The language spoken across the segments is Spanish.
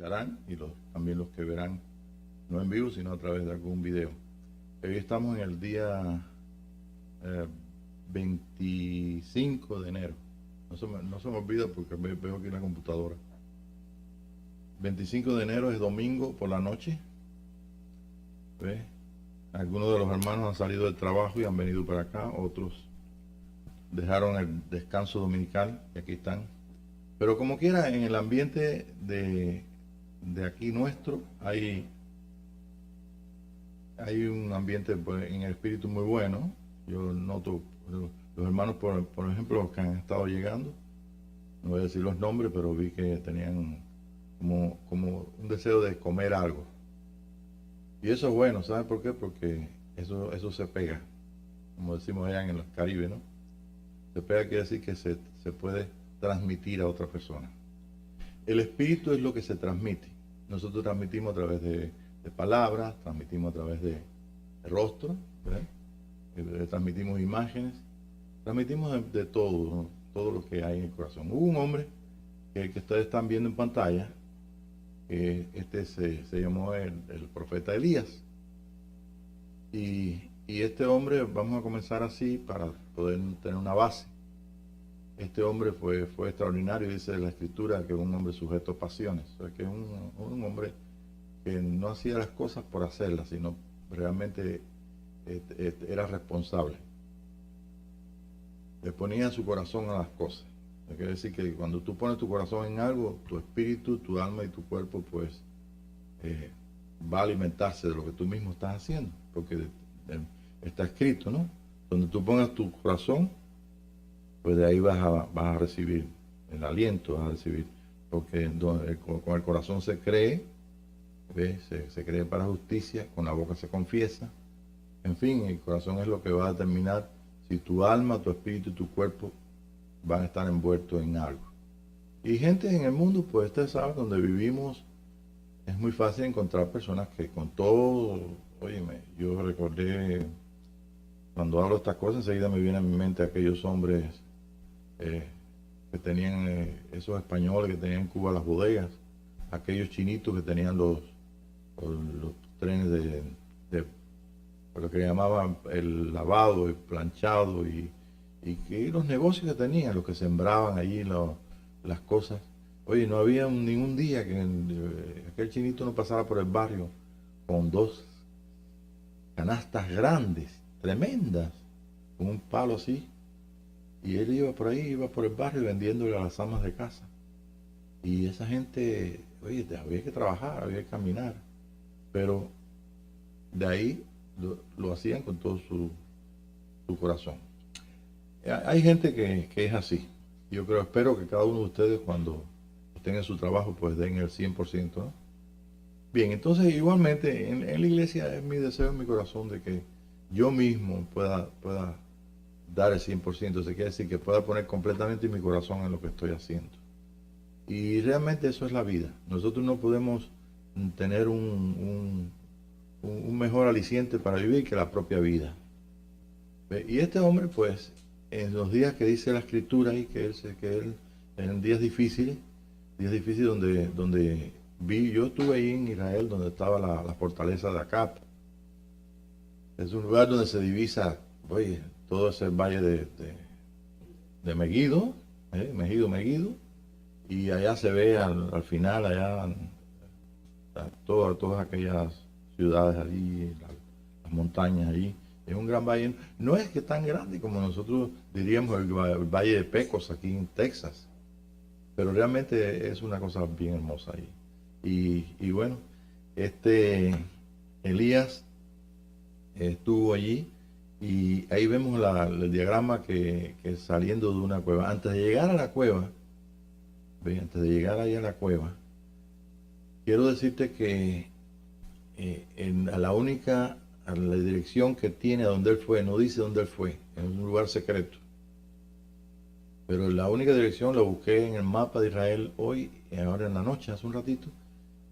escucharán y también los que verán, no en vivo, sino a través de algún video. Hoy estamos en el día 25 de enero. No se me olvida porque veo aquí en la computadora. 25 de enero es domingo por la noche. ¿Ves? Algunos de los hermanos han salido del trabajo y han venido para acá, otros dejaron el descanso dominical y aquí están. Pero como quiera, en el ambiente de aquí nuestro hay un ambiente pues, en el espíritu muy bueno. Yo noto los hermanos, por ejemplo, los que han estado llegando, no voy a decir los nombres, pero vi que tenían como un deseo de comer algo. Y eso es bueno, ¿sabes por qué? Porque eso se pega, como decimos allá en el Caribe, ¿no? Se pega quiere decir que se puede transmitir a otra persona. El espíritu es lo que se transmite. Nosotros transmitimos a través de palabras, transmitimos a través de rostro, transmitimos imágenes, transmitimos de todo, ¿no? Todo lo que hay en el corazón. Hubo un hombre que ustedes están viendo en pantalla, que se llamó el profeta Elías. Y este hombre, vamos a comenzar así para poder tener una base. Este hombre fue extraordinario, dice la escritura, que es un hombre sujeto a pasiones. O sea, que es un hombre que no hacía las cosas por hacerlas, sino realmente era responsable. Le ponía su corazón a las cosas. Quiere decir que cuando tú pones tu corazón en algo, tu espíritu, tu alma y tu cuerpo, pues, va a alimentarse de lo que tú mismo estás haciendo. Porque está escrito, ¿no? Donde tú pongas tu corazón, pues de ahí vas a recibir el aliento, vas a recibir, porque con el corazón se cree, ¿ves? Se cree para justicia, con la boca se confiesa. En fin, el corazón es lo que va a determinar si tu alma, tu espíritu y tu cuerpo van a estar envueltos en algo. Y gente en el mundo, pues ustedes saben, donde vivimos, es muy fácil encontrar personas que con todo, óyeme, yo recordé, cuando hablo de estas cosas, enseguida me viene a mi mente aquellos hombres que tenían, esos españoles que tenían en Cuba las bodegas, aquellos chinitos que tenían los trenes de lo que llamaban el lavado, el planchado y los negocios que tenían, los que sembraban allí las cosas. Oye, no había ningún día que aquel chinito no pasara por el barrio con dos canastas grandes, tremendas, con un palo así. Y él iba por ahí, iba por el barrio vendiéndole a las amas de casa. Y esa gente, oye, había que trabajar, había que caminar. Pero de ahí lo hacían con todo su corazón. Hay gente que es así. Yo espero que cada uno de ustedes cuando estén en su trabajo pues den el 100%, ¿no? Bien, entonces igualmente en la iglesia es mi deseo en mi corazón de que yo mismo pueda dar el 100%. Eso quiere decir que pueda poner completamente mi corazón en lo que estoy haciendo. Y realmente eso es la vida. Nosotros no podemos tener un mejor aliciente para vivir que la propia vida. Y este hombre, pues, en los días que dice la escritura y que él en días difíciles donde yo estuve ahí en Israel, donde estaba la fortaleza de Acap. Es un lugar donde se divisa, oye, todo ese valle de Megiddo, Megiddo, y allá se ve al final, allá, todas aquellas ciudades allí, las montañas allí. Es un gran valle. No es que tan grande como nosotros diríamos el Valle de Pecos aquí en Texas, pero realmente es una cosa bien hermosa ahí. Y bueno, Elías estuvo allí y ahí vemos el diagrama que saliendo de una cueva. Antes de llegar a la cueva, antes de llegar ahí a la cueva, quiero decirte que a la dirección que tiene a donde él fue, no dice dónde él fue, en un lugar secreto. Pero la única dirección la busqué en el mapa de Israel hoy, ahora en la noche, hace un ratito,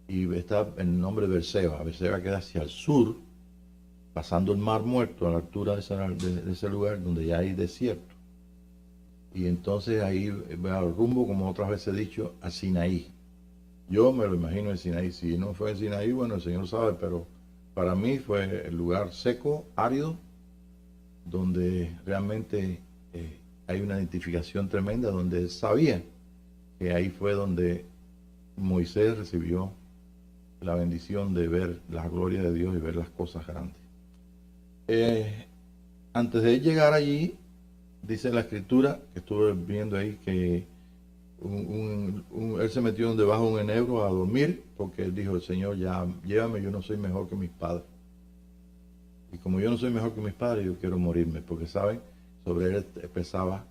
y está el nombre de Beerseba. Beerseba queda hacia el sur, pasando el Mar Muerto, a la altura de ese lugar donde ya hay desierto. Y entonces ahí va al rumbo, como otras veces he dicho, a Sinaí. Yo me lo imagino en Sinaí. Si no fue en Sinaí, bueno, el Señor sabe, pero para mí fue el lugar seco, árido, donde realmente hay una identificación tremenda, donde él sabía que ahí fue donde Moisés recibió la bendición de ver la gloria de Dios y ver las cosas grandes. Antes de llegar allí, dice la escritura, que estuve viendo ahí, que él se metió debajo de un enebro a dormir, porque él dijo: el Señor, ya llévame, yo no soy mejor que mis padres. Y como yo no soy mejor que mis padres, yo quiero morirme, porque saben, sobre él pesaba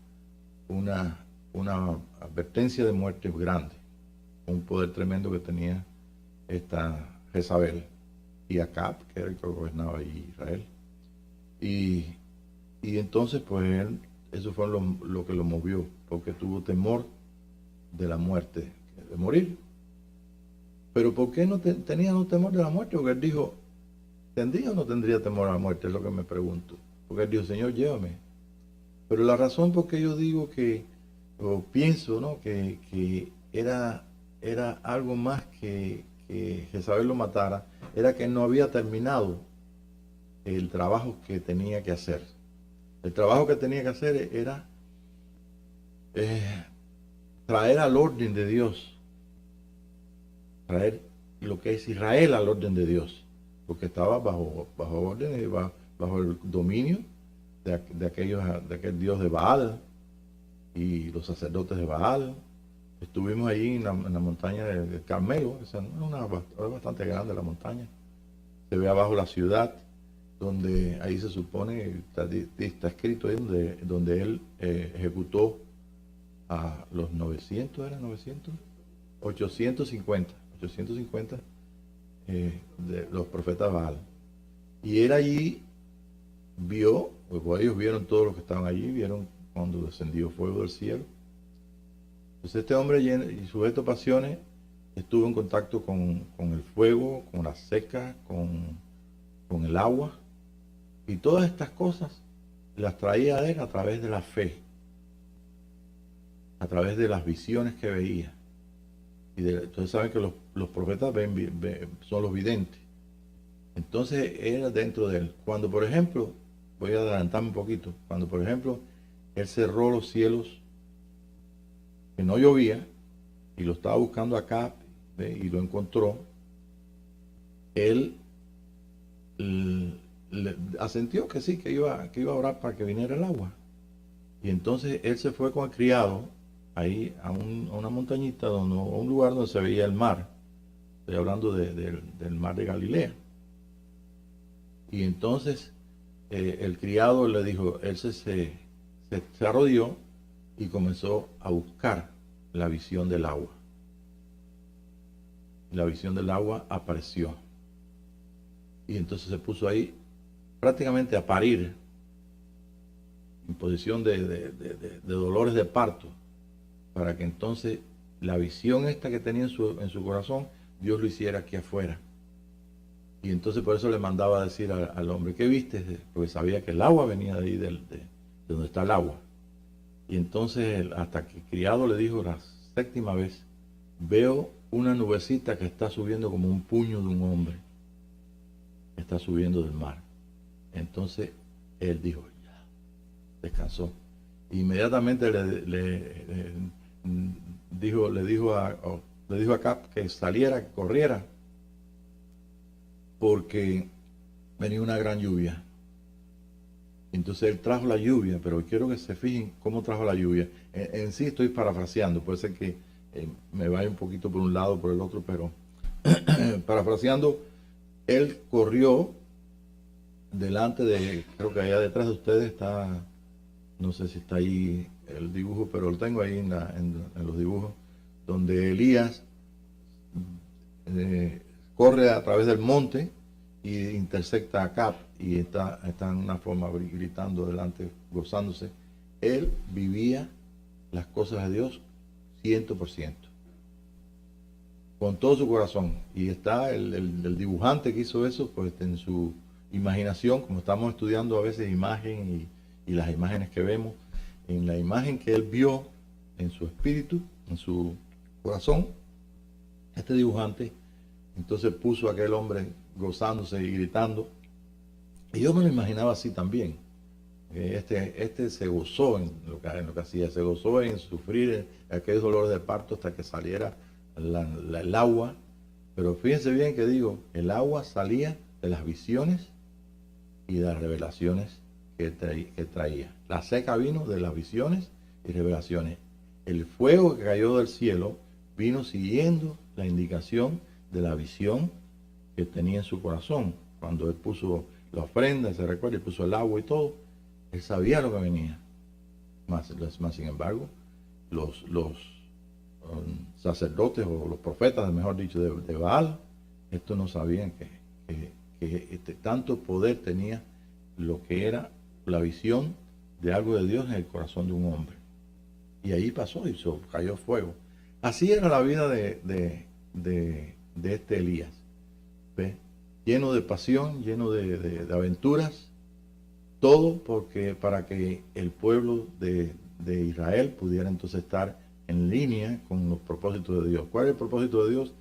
una advertencia de muerte grande, un poder tremendo que tenía esta Jezabel y Acab, que era el que gobernaba Israel. Y entonces, pues él, eso fue lo que lo movió, porque tuvo temor de la muerte, de morir. Pero ¿por qué no tenía un temor de la muerte? Porque él dijo: ¿tendría o no tendría temor a la muerte? Es lo que me pregunto. Porque él dijo: Señor, llévame. Pero la razón por qué yo digo que, o pienso, ¿no?, que era algo más que Jezabel lo matara, era que él no había terminado el trabajo que tenía que hacer. El trabajo que tenía que hacer era traer al orden de Dios, traer lo que es Israel al orden de Dios, porque estaba bajo orden y bajo el dominio de aquel dios de Baal y los sacerdotes de Baal. Estuvimos allí en la montaña del Carmelo, es bastante grande la montaña, se ve abajo la ciudad, donde ahí se supone, está escrito ahí, donde él ejecutó a los 900, ¿eran 900? 850 de los profetas Baal. Y él allí vio, pues ellos vieron todos los que estaban allí, vieron cuando descendió fuego del cielo. Entonces este hombre, y sujeto a pasiones, estuvo en contacto con el fuego, con la seca, con el agua, y todas estas cosas las traía a él a través de la fe, a través de las visiones que veía. Entonces saben que los profetas son los videntes. Entonces era dentro de él. Cuando, por ejemplo, voy a adelantarme un poquito, cuando, por ejemplo, él cerró los cielos, que no llovía, y lo estaba buscando acá, y lo encontró, él le asintió que sí, que iba a orar para que viniera el agua. Y entonces él se fue con el criado ahí a una montañita, a un lugar donde se veía el mar. Estoy hablando del mar de Galilea. Y entonces el criado le dijo, él se arrodilló y comenzó a buscar la visión del agua. La visión del agua apareció. Y entonces se puso ahí prácticamente a parir, en posición de dolores de parto, para que entonces la visión esta que tenía en su corazón, Dios lo hiciera aquí afuera. Y entonces por eso le mandaba a decir al hombre: ¿qué viste? Porque sabía que el agua venía de ahí, de donde está el agua. Y entonces hasta que el criado le dijo la séptima vez: veo una nubecita que está subiendo como un puño de un hombre, está subiendo del mar. Entonces él dijo: ya, descansó. Inmediatamente le dijo a Cap que saliera, que corriera, porque venía una gran lluvia. Entonces él trajo la lluvia, pero quiero que se fijen cómo trajo la lluvia. En sí estoy parafraseando, puede ser que me vaya un poquito por un lado o por el otro, pero parafraseando, él corrió delante de, creo que allá detrás de ustedes está, no sé si está ahí el dibujo, pero lo tengo ahí en los dibujos, donde Elías corre a través del monte y intersecta a Cap, y está en una forma gritando delante, gozándose. Él vivía las cosas de Dios 100%, con todo su corazón. Y está el dibujante que hizo eso, pues en su imaginación, como estamos estudiando a veces imagen y las imágenes que vemos, en la imagen que él vio en su espíritu, en su corazón, Este dibujante entonces puso a aquel hombre gozándose y gritando. Y yo me lo imaginaba así también. Este se gozó en lo que hacía, se gozó en sufrir aquellos dolores de parto hasta que saliera el agua. Pero fíjense bien que digo, el agua salía de las visiones y de las revelaciones que traía. La seca vino de las visiones y revelaciones. El fuego que cayó del cielo vino siguiendo la indicación de la visión que tenía en su corazón. Cuando él puso la ofrenda, se recuerda, y puso el agua y todo, él sabía lo que venía. Más sin embargo, los sacerdotes o los profetas, mejor dicho, de Baal, estos no sabían que tanto poder tenía lo que era la visión de algo de Dios en el corazón de un hombre. Y ahí pasó y cayó fuego. Así era la vida de este Elías. ¿Ve? Lleno de pasión, lleno de aventuras, todo para que el pueblo de Israel pudiera entonces estar en línea con los propósitos de Dios. ¿Cuál es el propósito de Dios?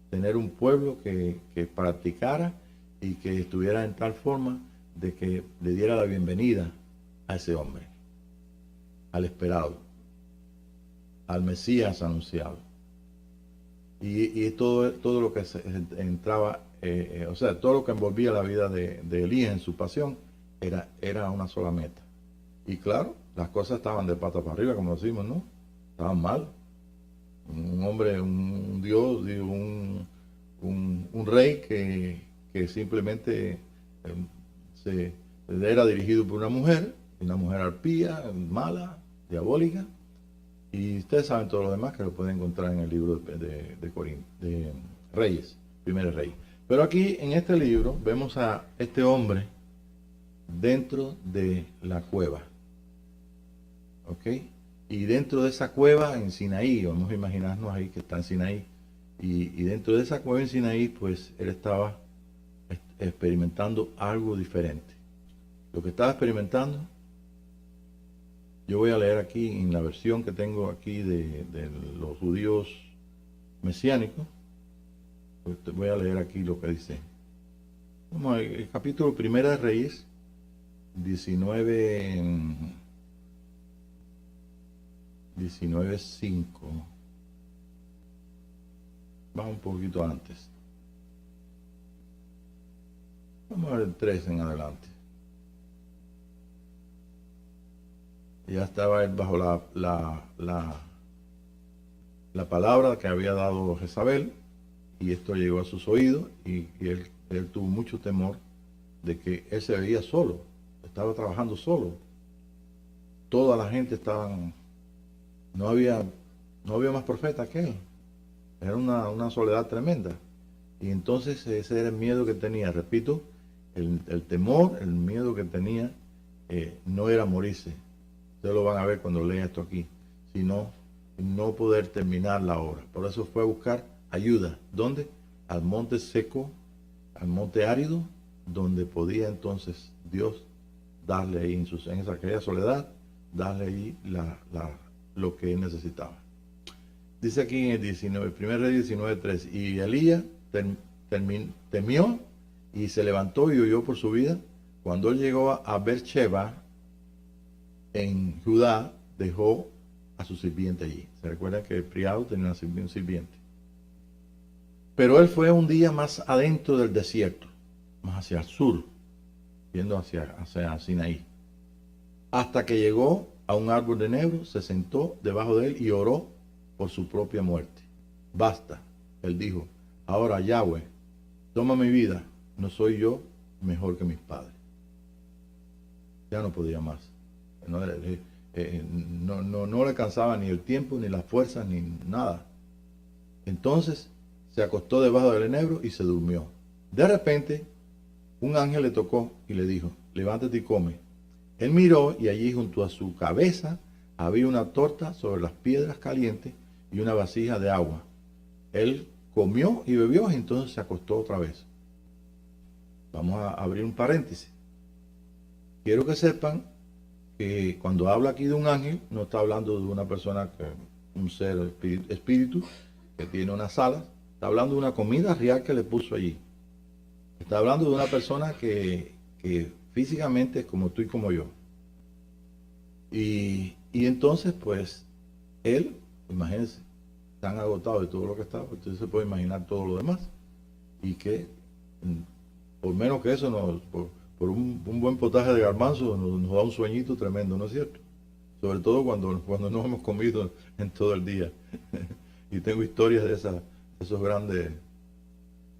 Tener un pueblo que practicara y que estuviera en tal forma de que le diera la bienvenida a ese hombre, al esperado, al Mesías anunciado. Y todo lo que entraba, o sea, todo lo que envolvía la vida de Elías en su pasión era una sola meta. Y claro, las cosas estaban de patas para arriba, como decimos, ¿no? Estaban mal. Un hombre, un Dios, un rey que simplemente era dirigido por una mujer arpía, mala, diabólica. Y ustedes saben todo lo demás que lo pueden encontrar en el libro de Reyes, Primer Rey. Pero aquí en este libro vemos a este hombre dentro de la cueva. ¿Ok? Y dentro de esa cueva en Sinaí, vamos a imaginarnos ahí que está en Sinaí. Y dentro de esa cueva en Sinaí, pues él estaba experimentando algo diferente. Lo que estaba experimentando, yo voy a leer aquí en la versión que tengo aquí de los judíos mesiánicos. Voy a leer aquí lo que dice. Vamos el capítulo 1 de Reyes, 19:5. Vamos un poquito antes. Vamos a ver el 3 en adelante. Ya estaba él bajo la palabra que había dado Jezabel, y esto llegó a sus oídos, y él tuvo mucho temor de que él se veía solo, estaba trabajando solo. Toda la gente no había más profeta que él. Era una soledad tremenda. Y entonces ese era el miedo que tenía. Repito, el temor, el miedo que tenía no era morirse. Ustedes lo van a ver cuando lea esto aquí, sino no poder terminar la obra. Por eso fue a buscar ayuda. ¿Dónde? Al monte seco, al monte árido, donde podía entonces Dios darle ahí en aquella soledad, darle ahí lo que él necesitaba. Dice aquí en el 1 Rey 19:3, y Elías temió y se levantó y huyó por su vida. Cuando él llegó a Beersheba, en Judá, dejó a su sirviente allí. Se recuerda que el criado tenía un sirviente. Pero él fue un día más adentro del desierto, más hacia el sur, yendo hacia Sinaí, hasta que llegó a un árbol de enebro, se sentó debajo de él y oró por su propia muerte. Basta, él dijo, ahora Yahweh, toma mi vida, no soy yo mejor que mis padres. Ya no podía más. No le alcanzaba ni el tiempo, ni las fuerzas, ni nada. Entonces se acostó debajo del enebro y se durmió. De repente, un ángel le tocó y le dijo, levántate y come. Él miró y allí junto a su cabeza había una torta sobre las piedras calientes y una vasija de agua. Él comió y bebió y entonces se acostó otra vez. Vamos a abrir un paréntesis. Quiero que sepan que cuando habla aquí de un ángel, no está hablando de una persona, un ser espíritu que tiene unas alas, Está hablando de una comida real que le puso allí. Está hablando de una persona que físicamente es como tú y como yo. Y entonces, pues, él, imagínense, tan agotado de todo lo que estaba, usted se puede imaginar todo lo demás. Y que, por menos que eso, por un buen potaje de garbanzo nos da un sueñito tremendo, ¿no es cierto? Sobre todo cuando no hemos comido en todo el día. Y tengo historias de esos grandes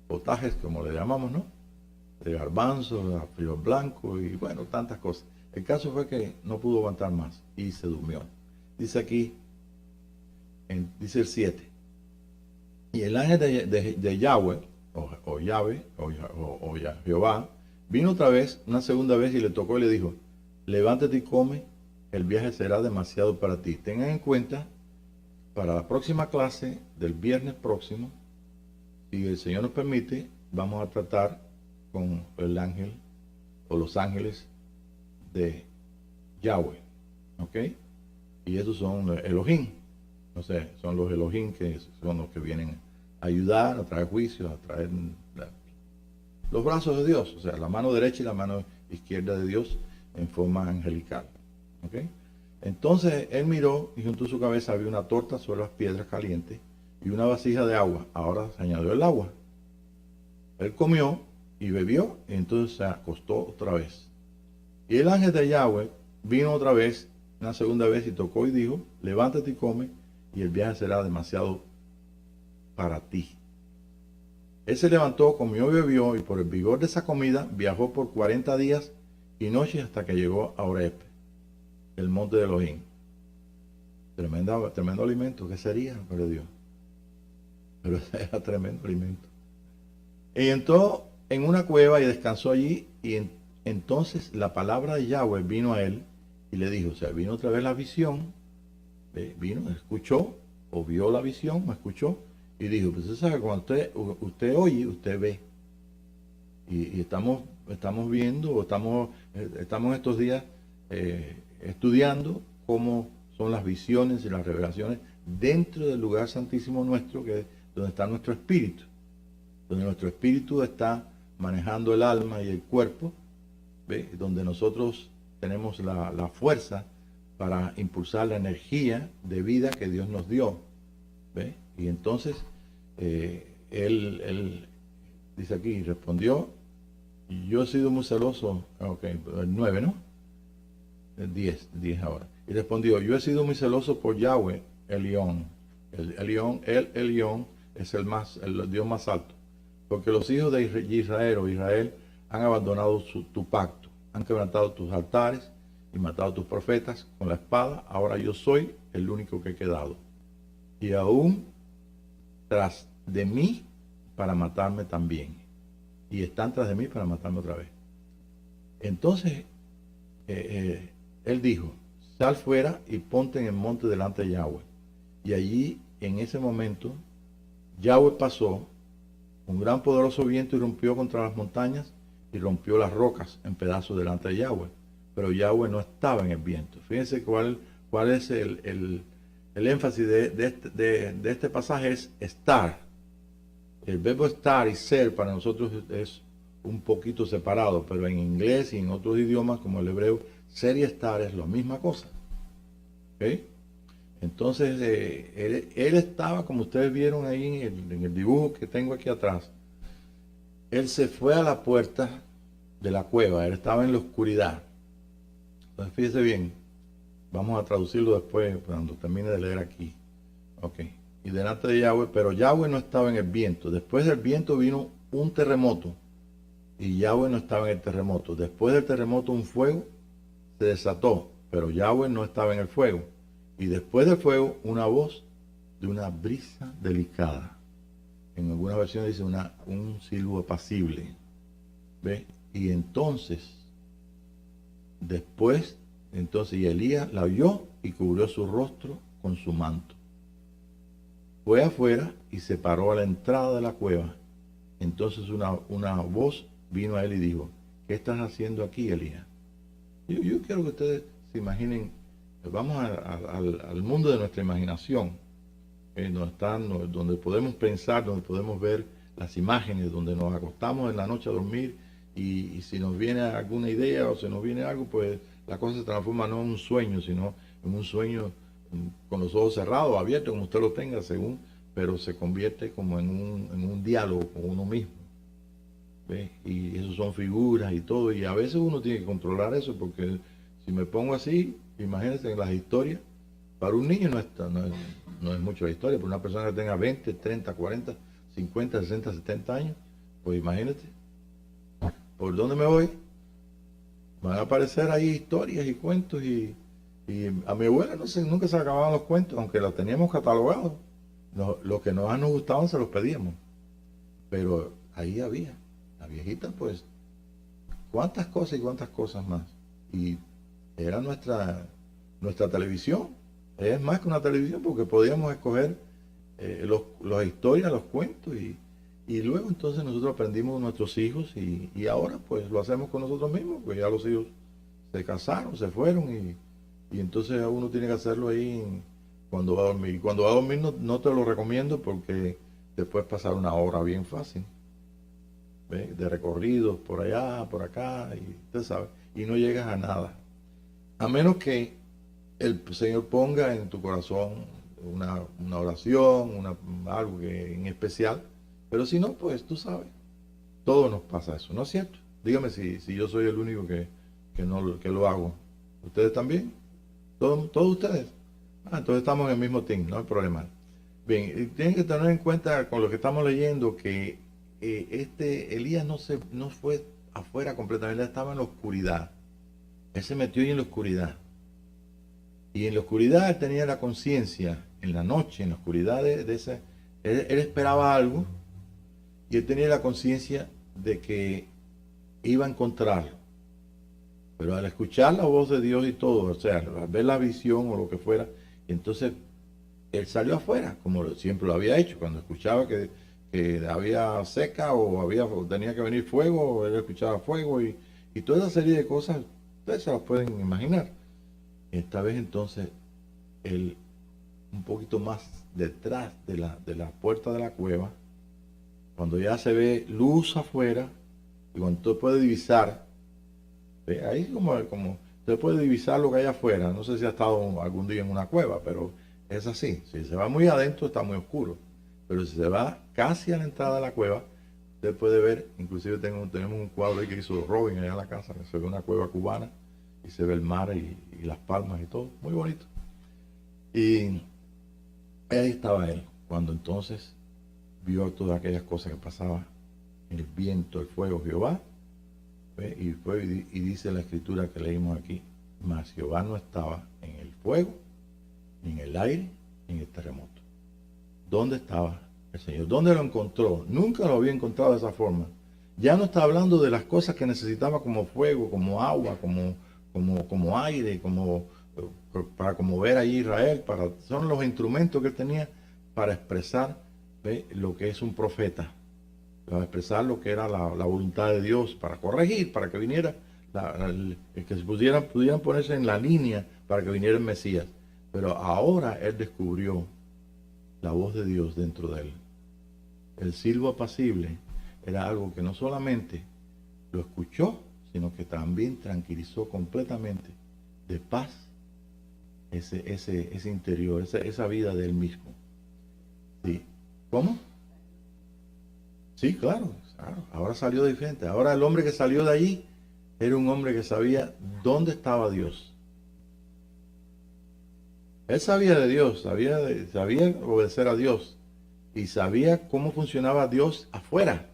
potajes, como le llamamos, ¿no? De garbanzo, a frío blanco y bueno, tantas cosas. El caso fue que no pudo aguantar más y se durmió. Dice aquí, dice el 7, y el ángel de Yahweh, o Yahweh, o Jehová, vino otra vez, una segunda vez, y le tocó y le dijo, levántate y come, el viaje será demasiado para ti. Tengan en cuenta, para la próxima clase del viernes próximo, si el Señor nos permite, vamos a tratar con el ángel o los ángeles de Yahweh, ¿ok? Y esos son Elohim, no sé, son los Elohim que son los que vienen a ayudar, a traer juicios, a traer los brazos de Dios, o sea, la mano derecha y la mano izquierda de Dios en forma angelical, ¿ok? Entonces él miró y junto a su cabeza había una torta sobre las piedras calientes y una vasija de agua. Ahora se añadió el agua. Él comió y bebió y entonces se acostó otra vez. Y el ángel de Yahweh vino otra vez, una segunda vez, y tocó y dijo, levántate y come, y el viaje será demasiado para ti. Él se levantó, comió y bebió, y por el vigor de esa comida viajó por 40 días y noches hasta que llegó a Oreb, el monte de Elohim. Tremendo alimento, ¿qué sería? Pero Dios. Pero era tremendo alimento. Y entró en una cueva y descansó allí, y entonces la palabra de Yahweh vino a él y le dijo, o sea, vino otra vez la visión, vino, escuchó, o vio la visión, o escuchó, y dijo, pues usted sabe, cuando usted oye, usted ve. Y estamos viendo, o estamos estos días estudiando cómo son las visiones y las revelaciones dentro del lugar santísimo nuestro, que es donde está nuestro espíritu, donde nuestro espíritu está manejando el alma y el cuerpo, ¿ve? Donde nosotros tenemos la fuerza para impulsar la energía de vida que Dios nos dio, ¿ve? Y entonces él dice aquí, respondió, yo he sido muy celoso, ok, el 9, ¿no? El 10 ahora. Y respondió, yo he sido muy celoso por Yahweh, Elión. El Elión es el Dios más alto. Porque los hijos de Israel han abandonado tu pacto, han quebrantado tus altares y matado a tus profetas con la espada. Ahora yo soy el único que he quedado. Y aún tras de mí para matarme también. Y están tras de mí para matarme otra vez. Entonces, él dijo, sal fuera y ponte en el monte delante de Yahweh. Y allí, en ese momento, Yahweh pasó, un gran poderoso viento irrumpió contra las montañas y rompió las rocas en pedazos delante de Yahweh. Pero Yahweh no estaba en el viento. Fíjense cuál es el énfasis de este pasaje, es estar. El verbo estar y ser para nosotros es un poquito separado, pero en inglés y en otros idiomas como el hebreo, ser y estar es la misma cosa. ¿Okay? Entonces, él estaba, como ustedes vieron ahí en el dibujo que tengo aquí atrás, él se fue a la puerta de la cueva, él estaba en la oscuridad. Entonces, fíjese bien, vamos a traducirlo después, cuando termine de leer aquí. Ok, y delante de Yahweh, pero Yahweh no estaba en el viento. Después del viento vino un terremoto, y Yahweh no estaba en el terremoto. Después del terremoto un fuego se desató, pero Yahweh no estaba en el fuego. Y después del fuego, una voz de una brisa delicada. En algunas versiones dice un silbo apacible. ¿Ve? Y entonces, y Elías la oyó y cubrió su rostro con su manto. Fue afuera y se paró a la entrada de la cueva. Entonces una voz vino a él y dijo, ¿qué estás haciendo aquí, Elías? Yo quiero que ustedes se imaginen. Vamos al mundo de nuestra imaginación. donde podemos pensar, donde podemos ver las imágenes, donde nos acostamos en la noche a dormir y si nos viene alguna idea o se nos viene algo, pues la cosa se transforma no en un sueño, sino en un sueño con los ojos cerrados, abiertos, como usted lo tenga, según, pero se convierte como en un diálogo con uno mismo. ¿Ve? Y eso son figuras y todo, y a veces uno tiene que controlar eso, porque si me pongo así, imagínense en las historias, para un niño no es mucho la historia, para una persona que tenga 20, 30, 40, 50, 60, 70 años, pues imagínate, ¿por dónde me voy? Van a aparecer ahí historias y cuentos y a mi abuela nunca se acababan los cuentos, aunque los teníamos catalogados. Los que nos gustaban se los pedíamos, pero ahí había, la viejita pues, cuántas cosas y cuántas cosas más. Y era nuestra televisión, es más que una televisión porque podíamos escoger las historias, los cuentos y luego entonces nosotros aprendimos de nuestros hijos y ahora pues lo hacemos con nosotros mismos, pues ya los hijos se casaron, se fueron y entonces uno tiene que hacerlo ahí cuando va a dormir. Y cuando va a dormir no te lo recomiendo porque te puedes pasar una hora bien fácil, ¿ve? De recorridos por allá, por acá, y usted sabe, y no llegas a nada. A menos que el Señor ponga en tu corazón una oración, algo en especial, pero si no, pues tú sabes, todos nos pasa eso, ¿no es cierto? Dígame si yo soy el único que lo hago. ¿Ustedes también? ¿Todos ustedes? Entonces estamos en el mismo team, no hay problema. Bien, tienen que tener en cuenta con lo que estamos leyendo que Elías no fue afuera completamente, él estaba en la oscuridad. Él se metió ahí en la oscuridad. Y en la oscuridad él tenía la conciencia, en la noche, en la oscuridad de ese, él esperaba algo y él tenía la conciencia de que iba a encontrarlo. Pero al escuchar la voz de Dios y todo, o sea, al ver la visión o lo que fuera, entonces él salió afuera, como siempre lo había hecho, cuando escuchaba que había seca o tenía que venir fuego, él escuchaba fuego y toda esa serie de cosas, ustedes se las pueden imaginar. Esta vez entonces, él un poquito más detrás de la puerta de la cueva, cuando ya se ve luz afuera, y cuando usted puede divisar, ¿ve? Ahí como usted puede divisar lo que hay afuera. No sé si ha estado algún día en una cueva, pero es así. Si se va muy adentro está muy oscuro, pero si se va casi a la entrada de la cueva, usted puede ver, inclusive tenemos un cuadro ahí que hizo Robin allá en la casa, que se ve una cueva cubana, y se ve el mar y las palmas y todo, muy bonito. Y ahí estaba él, cuando entonces vio todas aquellas cosas que pasaban, el viento, el fuego, Jehová, ¿ve? Y dice la escritura que leímos aquí, mas Jehová no estaba en el fuego, ni en el aire, ni en el terremoto. ¿Dónde estaba el Señor? ¿Dónde lo encontró? Nunca lo había encontrado de esa forma. Ya no está hablando de las cosas que necesitaba como fuego, como agua, como aire, para mover a Israel, son los instrumentos que él tenía para expresar, ¿ve? Lo que es un profeta, para expresar lo que era la voluntad de Dios, para corregir, para que viniera, que pudieran ponerse en la línea para que viniera el Mesías. Pero ahora él descubrió la voz de Dios dentro de él. El silbo apacible era algo que no solamente lo escuchó, sino que también tranquilizó completamente de paz ese interior, esa vida de él mismo. ¿Sí? ¿Cómo? Sí, claro. Ahora salió diferente. Ahora el hombre que salió de allí era un hombre que sabía dónde estaba Dios. Él sabía de Dios, sabía obedecer a Dios y sabía cómo funcionaba Dios afuera.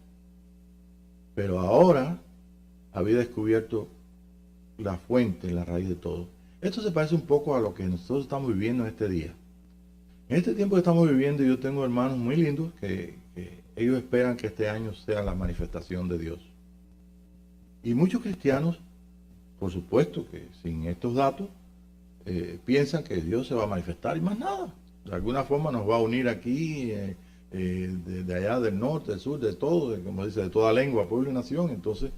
Pero ahora había descubierto la fuente, la raíz de todo. Esto se parece un poco a lo que nosotros estamos viviendo en este día. En este tiempo que estamos viviendo, yo tengo hermanos muy lindos que ellos esperan que este año sea la manifestación de Dios. Y muchos cristianos, por supuesto que sin estos datos, piensan que Dios se va a manifestar y más nada. De alguna forma nos va a unir aquí, de allá del norte, del sur, de todo, como dice, de toda lengua, pueblo y nación. Entonces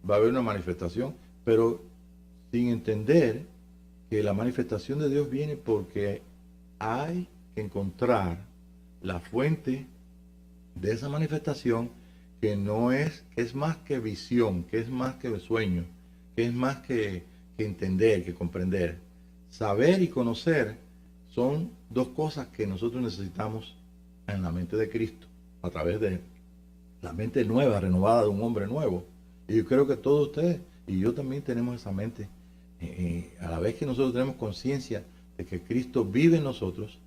va a haber una manifestación, pero sin entender que la manifestación de Dios viene porque hay que encontrar la fuente de esa manifestación, que no es, que es más que visión, que es más que sueño, que es más que entender, que comprender. Saber y conocer son dos cosas que nosotros necesitamos en la mente de Cristo, a través de la mente nueva, renovada de un hombre nuevo. Y yo creo que todos ustedes y yo también tenemos esa mente. A la vez que nosotros tenemos conciencia de que Cristo vive en nosotros,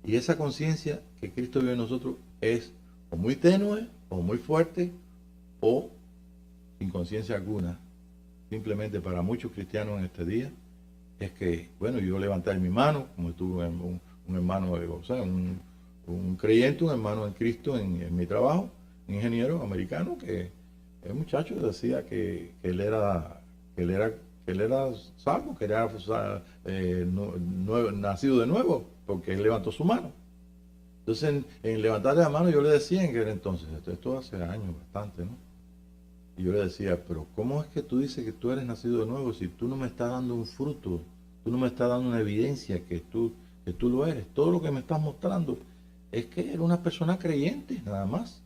y esa conciencia que Cristo vive en nosotros es o muy tenue, o muy fuerte, o sin conciencia alguna. Simplemente para muchos cristianos en este día es que, bueno, yo levanté mi mano, como estuve un hermano, o sea, un creyente, un hermano en Cristo en mi trabajo, un ingeniero americano, que el muchacho decía que él era salvo, que era nacido de nuevo, porque él levantó su mano. Entonces, en levantar la mano, yo le decía en aquel entonces, esto hace años bastante, ¿no? Y yo le decía, pero ¿cómo es que tú dices que tú eres nacido de nuevo si tú no me estás dando un fruto, tú no me estás dando una evidencia que tú lo eres? Todo lo que me estás mostrando es que eres una persona creyente, nada más.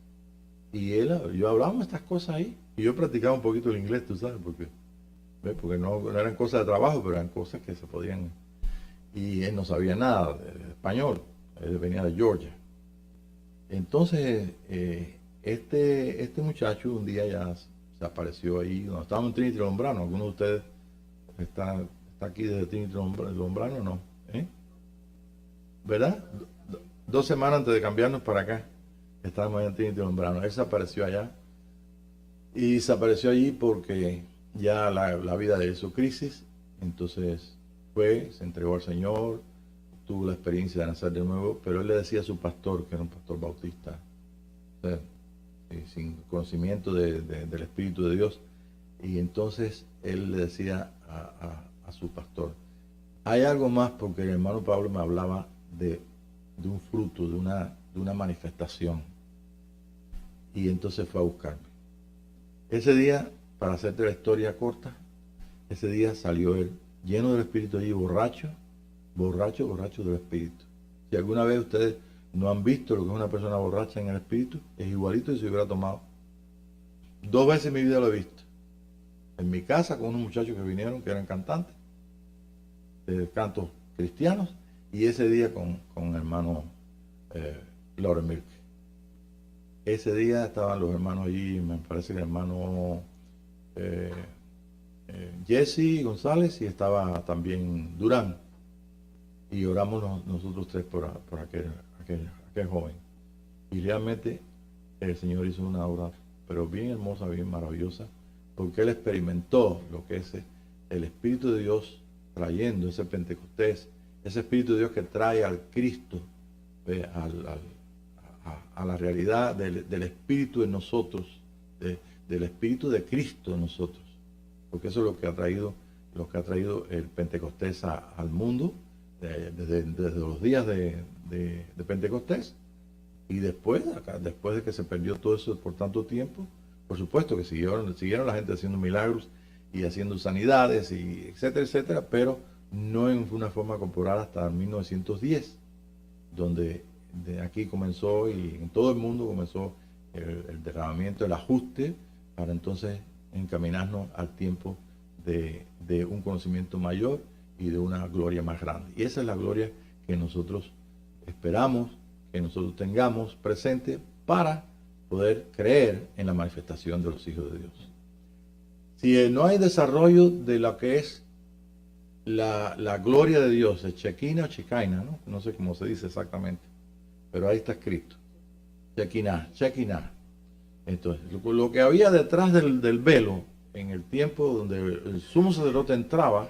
Y yo hablábamos estas cosas ahí, y yo practicaba un poquito el inglés, tú sabes, porque no eran cosas de trabajo, pero eran cosas que se podían. Y él no sabía nada de español, él venía de Georgia. Entonces, este muchacho un día ya se apareció ahí, donde estábamos en Trinity Lombrano. ¿Alguno de ustedes está aquí desde Trinity Lombrano o no? ¿Verdad? 2 semanas antes de cambiarnos para acá, estábamos en Trinity Lombrano. Él se apareció allá, y se apareció allí porque ya la vida de él hizo crisis. Entonces se entregó al Señor, tuvo la experiencia de nacer de nuevo, pero él le decía a su pastor, que era un pastor bautista, o sea, sin conocimiento del Espíritu de Dios, y entonces él le decía a su pastor, hay algo más, porque el hermano Pablo me hablaba de un fruto, de una manifestación, y entonces fue a buscarme. Ese día, para hacerte la historia corta, ese día salió él lleno del Espíritu allí, borracho del Espíritu. Si alguna vez ustedes no han visto lo que es una persona borracha en el Espíritu, es igualito si se hubiera tomado. 2 veces en mi vida lo he visto. En mi casa con unos muchachos que vinieron, que eran cantantes de cantos cristianos, y ese día con el hermano Lauren Milk. Ese día estaban los hermanos allí, me parece que el hermano Jesse González, y estaba también Durán, y oramos nosotros 3 por aquel joven, y realmente el Señor hizo una obra pero bien hermosa, bien maravillosa, porque él experimentó lo que es el Espíritu de Dios trayendo ese Pentecostés, ese Espíritu de Dios que trae al Cristo, a la realidad del Espíritu en nosotros, del Espíritu de Cristo en nosotros, porque eso es lo que ha traído el Pentecostés al mundo, desde los días de Pentecostés. Y después de que se perdió todo eso por tanto tiempo, por supuesto que siguieron la gente haciendo milagros y haciendo sanidades, y etcétera, etcétera, pero no en una forma corporal hasta 1910, donde de aquí comenzó, y en todo el mundo comenzó el derramamiento, el ajuste, para entonces encaminarnos al tiempo de un conocimiento mayor y de una gloria más grande. Y esa es la gloria que nosotros esperamos que nosotros tengamos presente para poder creer en la manifestación de los hijos de Dios. Si no hay desarrollo de lo que es la gloria de Dios, es Shekinah o Shekinah, no sé cómo se dice exactamente, pero ahí está escrito, Shekinah. Entonces, lo que había detrás del velo en el tiempo donde el sumo sacerdote entraba,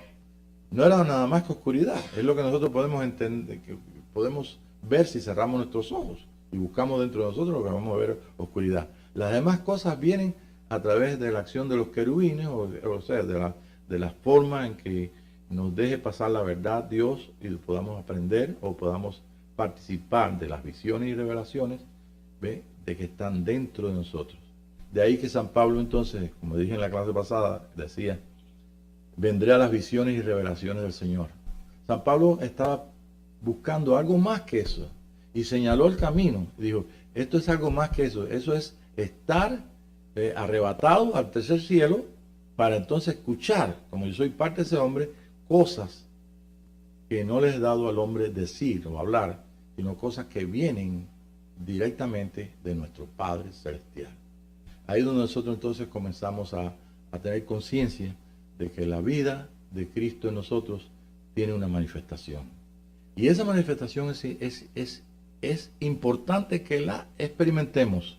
no era nada más que oscuridad. Es lo que nosotros podemos entender, que podemos ver si cerramos nuestros ojos y buscamos dentro de nosotros, lo que vamos a ver, oscuridad. Las demás cosas vienen a través de la acción de los querubines, o sea, de la forma en que nos deje pasar la verdad Dios, y podamos aprender o podamos participar de las visiones y revelaciones, ¿ve?, de que están dentro de nosotros. De ahí que San Pablo entonces, como dije en la clase pasada, decía, vendré a las visiones y revelaciones del Señor. San Pablo estaba buscando algo más que eso. y señaló el camino. Dijo, esto es algo más que eso es estar arrebatado al tercer cielo para entonces escuchar, como yo soy parte de ese hombre, cosas que no les he dado al hombre decir o hablar, sino cosas que vienen directamente de nuestro Padre Celestial. Ahí es donde nosotros entonces comenzamos a tener conciencia de que la vida de Cristo en nosotros tiene una manifestación. Y esa manifestación es importante que la experimentemos.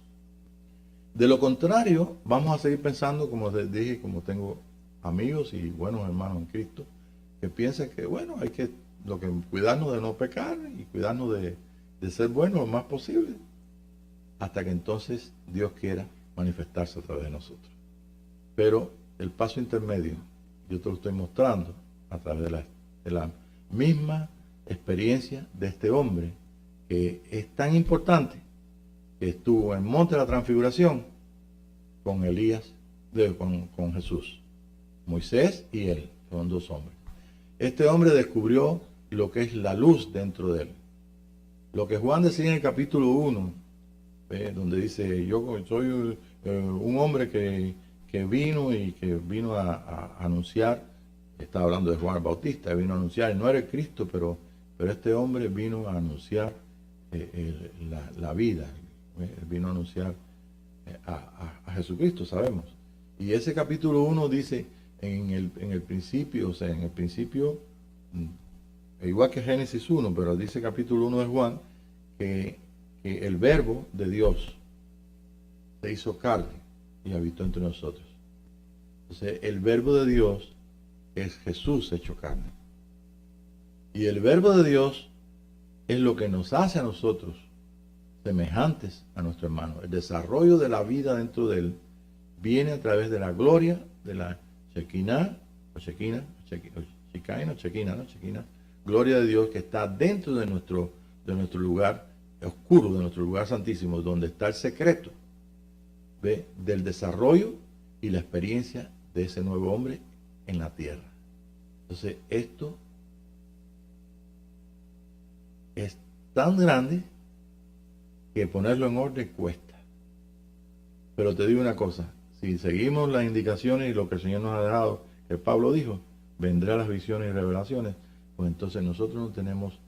De lo contrario, vamos a seguir pensando, como les dije, como tengo amigos y buenos hermanos en Cristo, que piensan que, bueno, hay que cuidarnos de no pecar y cuidarnos de ser buenos lo más posible, hasta que entonces Dios quiera manifestarse a través de nosotros. Pero el paso intermedio, yo te lo estoy mostrando a través de la misma experiencia de este hombre, que es tan importante, que estuvo en el monte de la transfiguración con Elías, con Jesús. Moisés y él son dos hombres. Este hombre descubrió lo que es la luz dentro de él. Lo que Juan decía en el capítulo 1, donde dice, yo soy un hombre que vino a anunciar, estaba hablando de Juan el Bautista, vino a anunciar, no era el Cristo, pero este hombre vino a anunciar la vida, vino a anunciar a Jesucristo, sabemos. Y ese capítulo 1 dice, en el principio, o sea, en el principio, igual que Génesis 1, pero dice capítulo 1 de Juan, que el verbo de Dios se hizo carne y habitó entre nosotros. Entonces, el verbo de Dios es Jesús hecho carne. Y el verbo de Dios es lo que nos hace a nosotros semejantes a nuestro hermano. El desarrollo de la vida dentro de él viene a través de la gloria de la Shekinah, gloria de Dios que está dentro de nuestro lugar oscuro, de nuestro lugar santísimo, donde está el secreto del desarrollo y la experiencia de ese nuevo hombre en la tierra. Entonces, esto es tan grande que ponerlo en orden cuesta. Pero te digo una cosa, si seguimos las indicaciones y lo que el Señor nos ha dejado, que Pablo dijo, vendrán las visiones y revelaciones, pues entonces nosotros no tenemos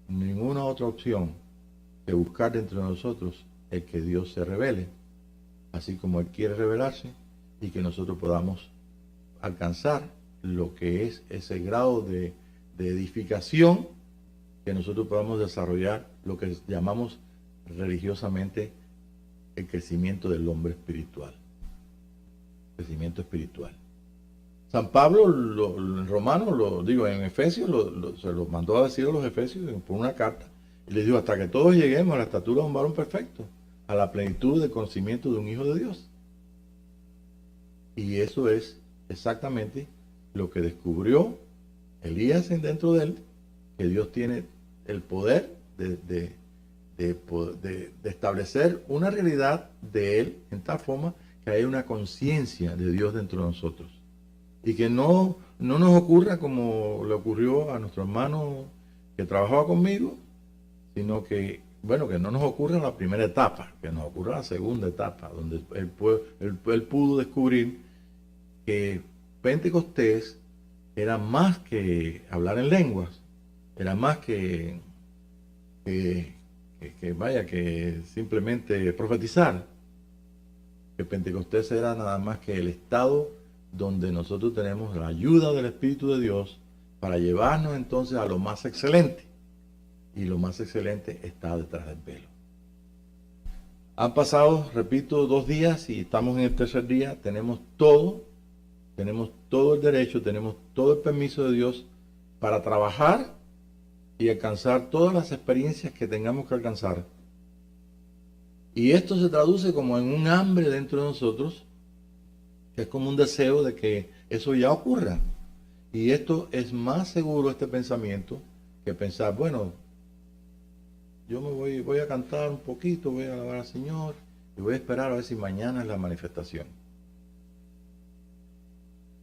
ninguna otra opción que buscar dentro de nosotros el que Dios se revele, así como Él quiere revelarse, y que nosotros podamos alcanzar lo que es ese grado de edificación, que nosotros podamos desarrollar lo que llamamos religiosamente el crecimiento del hombre espiritual. Crecimiento espiritual. San Pablo, en Romanos, en Efesios, se lo mandó a decir a los Efesios por una carta, y les dijo, hasta que todos lleguemos a la estatura de un varón perfecto, a la plenitud del conocimiento de un Hijo de Dios. Y eso es exactamente lo que descubrió Elías dentro de él, que Dios tiene el poder de establecer una realidad de él en tal forma que haya una conciencia de Dios dentro de nosotros. Y que no nos ocurra como le ocurrió a nuestro hermano que trabajaba conmigo, sino que, que no nos ocurra la primera etapa, que nos ocurra la segunda etapa, donde él pudo descubrir que Pentecostés era más que hablar en lenguas, era más que simplemente profetizar, que Pentecostés era nada más que el estado donde nosotros tenemos la ayuda del Espíritu de Dios para llevarnos entonces a lo más excelente, y lo más excelente está detrás del velo. Han pasado, repito, 2 días y estamos en el tercer día, tenemos todo el derecho, tenemos todo el permiso de Dios para trabajar y alcanzar todas las experiencias que tengamos que alcanzar. Y esto se traduce como en un hambre dentro de nosotros, que es como un deseo de que eso ya ocurra. Y esto es más seguro, este pensamiento, que pensar, bueno, yo voy a cantar un poquito, voy a alabar al Señor y voy a esperar a ver si mañana es la manifestación.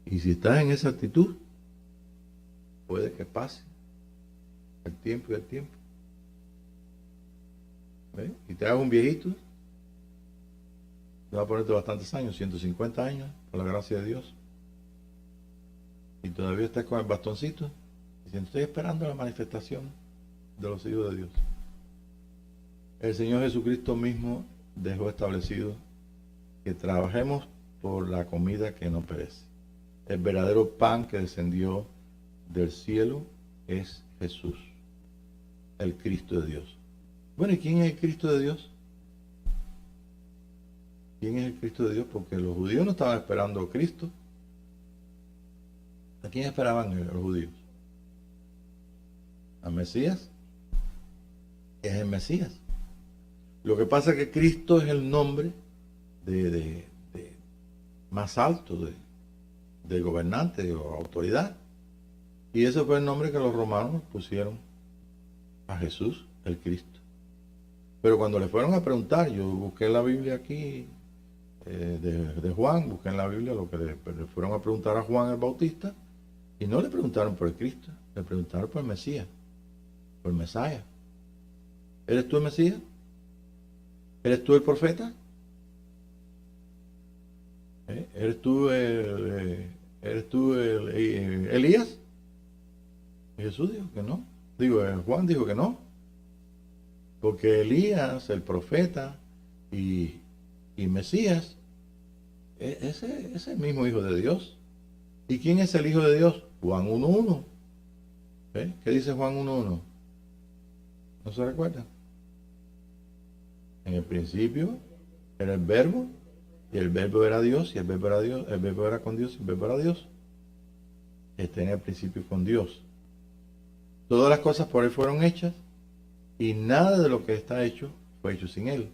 Y si estás en esa actitud, puede que pase el tiempo y el tiempo. ¿Ves? Y te hagas un viejito, te va a ponerte bastantes años, 150 años, por la gracia de Dios, y todavía estás con el bastoncito, diciendo, estoy esperando la manifestación de los hijos de Dios. El Señor Jesucristo mismo dejó establecido que trabajemos por la comida que no perece. El verdadero pan que descendió del cielo es Jesús, el Cristo de Dios. Bueno, ¿y quién es el Cristo de Dios? ¿Quién es el Cristo de Dios? Porque los judíos no estaban esperando a Cristo. ¿A quién esperaban los judíos? ¿Al Mesías? Es el Mesías. Lo que pasa es que Cristo es el nombre de más alto de gobernante o autoridad. Y ese fue el nombre que los romanos pusieron a Jesús, el Cristo. Pero cuando le fueron a preguntar, yo busqué en la Biblia aquí, de Juan, busqué en la Biblia lo que le fueron a preguntar a Juan el Bautista, y no le preguntaron por el Cristo, le preguntaron por el Mesías, por el Mesías. ¿Eres tú el Mesías? ¿Eres tú el profeta? ¿Eres tú Elías? Y Jesús dijo que no. Juan dijo que no. Porque Elías, el profeta y Mesías, ese es el mismo Hijo de Dios. ¿Y quién es el Hijo de Dios? Juan 1.1. ¿Qué dice Juan 1.1? ¿No se recuerda? En el principio era el verbo, y el verbo era Dios, y el verbo era Dios, el verbo era con Dios, y el verbo era Dios. Está en el principio con Dios. Todas las cosas por Él fueron hechas, y nada de lo que está hecho fue hecho sin Él.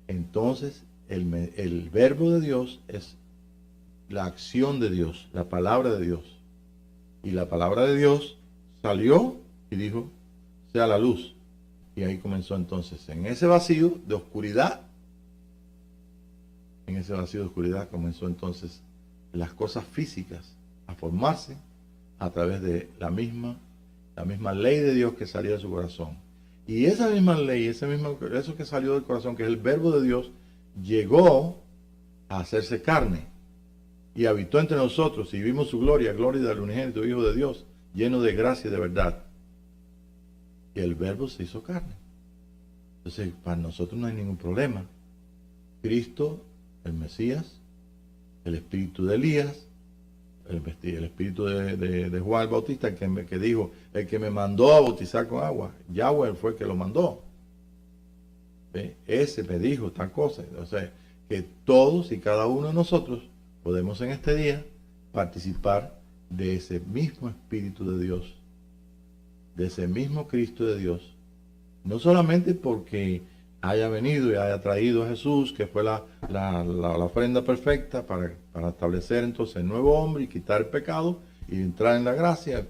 Entonces, el verbo de Dios es la acción de Dios, la palabra de Dios. Y la palabra de Dios salió y dijo, sea la luz. Y ahí comenzó entonces, en ese vacío de oscuridad, comenzó entonces las cosas físicas a formarse a través de la misma ley de Dios que salía de su corazón. Y esa misma ley, eso que salió del corazón, que es el verbo de Dios, llegó a hacerse carne y habitó entre nosotros y vimos su gloria, gloria del unigénito Hijo de Dios, lleno de gracia y de verdad. Y el verbo se hizo carne. Entonces, para nosotros no hay ningún problema. Cristo, el Mesías, el espíritu de Elías, el espíritu de Juan el Bautista, el que dijo, el que me mandó a bautizar con agua, Yahweh fue el que lo mandó. ¿Ve? Ese me dijo tal cosa. O sea, que todos y cada uno de nosotros podemos en este día participar de ese mismo Espíritu de Dios, de ese mismo Cristo de Dios. No solamente porque haya venido y haya traído a Jesús, que fue la ofrenda perfecta para establecer entonces el nuevo hombre y quitar el pecado y entrar en la gracia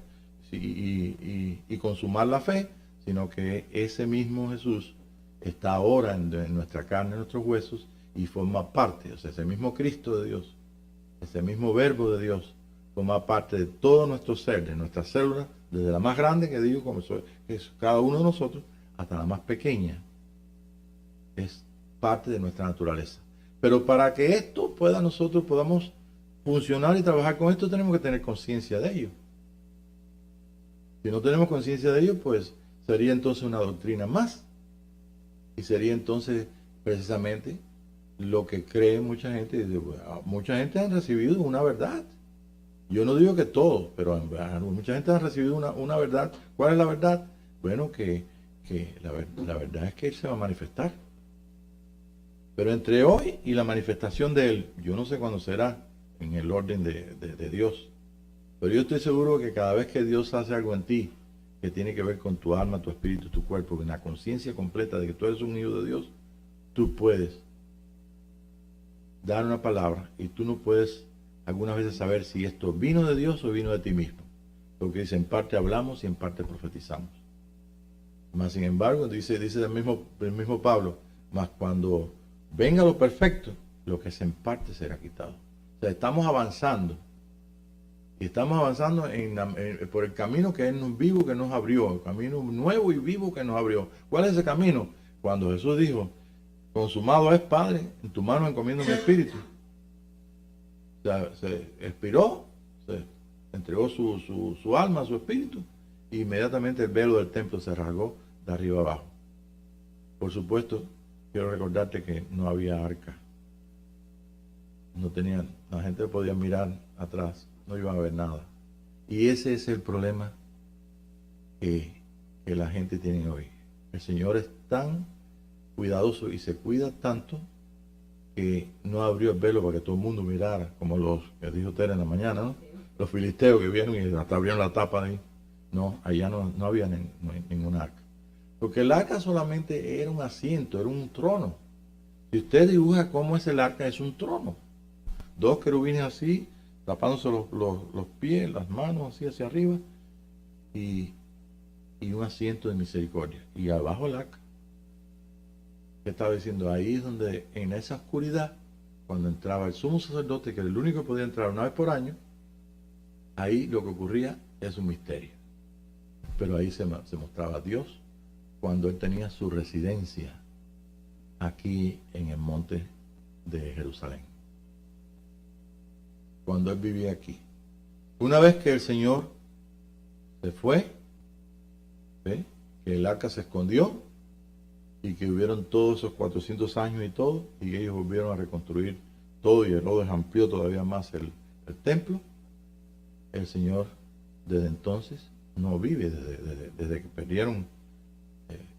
y consumar la fe, sino que ese mismo Jesús está ahora en nuestra carne, en nuestros huesos, y forma parte, o sea, ese mismo Cristo de Dios, ese mismo verbo de Dios, forma parte de todo nuestro ser, de nuestras células, desde la más grande que digo, como es cada uno de nosotros, hasta la más pequeña. Es parte de nuestra naturaleza. Pero para que esto nosotros podamos funcionar y trabajar con esto, tenemos que tener conciencia de ello. Si no tenemos conciencia de ello, pues sería entonces una doctrina más. Y sería entonces precisamente lo que cree mucha gente. Mucha gente ha recibido una verdad. Yo no digo que todos, pero mucha gente ha recibido una verdad. ¿Cuál es la verdad? Bueno, que la verdad es que Él se va a manifestar. Pero entre hoy y la manifestación de Él, yo no sé cuándo será en el orden de Dios. Pero yo estoy seguro que cada vez que Dios hace algo en ti, que tiene que ver con tu alma, tu espíritu, tu cuerpo, con la conciencia completa de que tú eres un hijo de Dios, tú puedes dar una palabra y tú no puedes algunas veces saber si esto vino de Dios o vino de ti mismo. Porque dice, en parte hablamos y en parte profetizamos. Mas sin embargo, dice el mismo Pablo, mas cuando venga lo perfecto, lo que es en parte será quitado. O sea, estamos avanzando Y estamos avanzando por el camino que Él nos vivo, que nos abrió, el camino nuevo y vivo que nos abrió. ¿Cuál es ese camino? Cuando Jesús dijo, consumado es, Padre, en tu mano encomiendo mi espíritu. O sea, se expiró, se entregó su alma, su espíritu, e inmediatamente el velo del templo se rasgó de arriba abajo. Por supuesto, quiero recordarte que no había arca. No tenían, la gente podía mirar atrás, no iban a ver nada. Y ese es el problema que la gente tiene hoy. El Señor es tan cuidadoso y se cuida tanto que no abrió el velo para que todo el mundo mirara, como los que dijo Tere en la mañana, ¿no? Los filisteos que vieron y hasta abrieron la tapa de ahí. No, allá no había ningún arca. Porque el arca solamente era un asiento, era un trono. Si usted dibuja cómo es el arca, es un trono. Dos querubines así, tapándose los pies, las manos así hacia arriba, y un asiento de misericordia. Y abajo el arca. ¿Qué estaba diciendo? Ahí es donde, en esa oscuridad, cuando entraba el sumo sacerdote, que era el único que podía entrar una vez por año, ahí lo que ocurría es un misterio. Pero ahí se mostraba Dios cuando Él tenía su residencia aquí en el monte de Jerusalén. Cuando Él vivía aquí. Una vez que el Señor se fue, ¿ve? Que el arca se escondió y que hubieron todos esos 400 años y todo, y ellos volvieron a reconstruir todo, y Herodes amplió todavía más el templo. El Señor desde entonces no vive, desde que perdieron,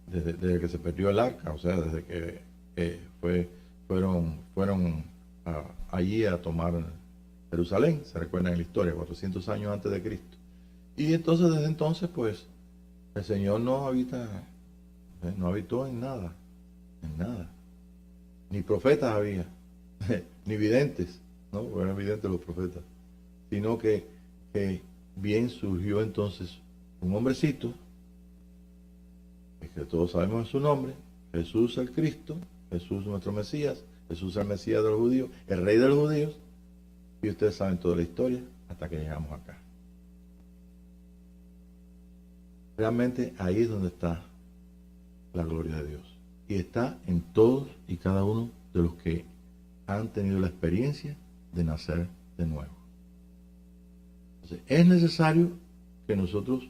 desde que se perdió el arca, o sea, desde que fueron allí a tomar Jerusalén, se recuerdan en la historia, 400 años antes de Cristo. Y entonces desde entonces pues el Señor no habitó en nada, ni profetas había, ni videntes, no, porque eran videntes los profetas, sino que bien surgió entonces un hombrecito, que todos sabemos su nombre, Jesús el Cristo, Jesús nuestro Mesías, Jesús el Mesías de los judíos, el Rey de los judíos, y ustedes saben toda la historia hasta que llegamos acá. Realmente ahí es donde está la gloria de Dios, y está en todos y cada uno de los que han tenido la experiencia de nacer de nuevo. Entonces, es necesario que nosotros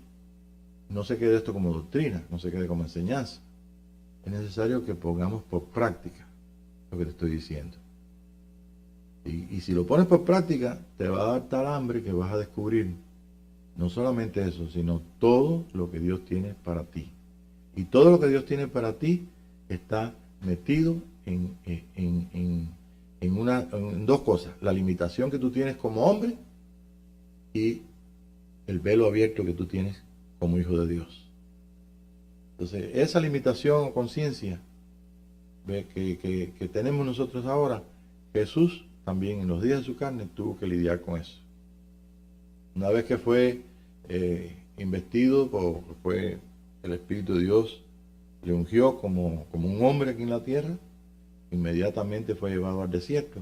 no se quede esto como doctrina, no se quede como enseñanza. Es necesario que pongamos por práctica lo que te estoy diciendo. Y si lo pones por práctica, te va a dar tal hambre que vas a descubrir no solamente eso, sino todo lo que Dios tiene para ti. Y todo lo que Dios tiene para ti está metido en dos cosas: la limitación que tú tienes como hombre y el velo abierto que tú tienes como hijo de Dios. Entonces, esa limitación o conciencia que tenemos nosotros ahora, Jesús también en los días de su carne tuvo que lidiar con eso. Una vez que fue investido, fue el Espíritu de Dios, le ungió como un hombre aquí en la tierra, inmediatamente fue llevado al desierto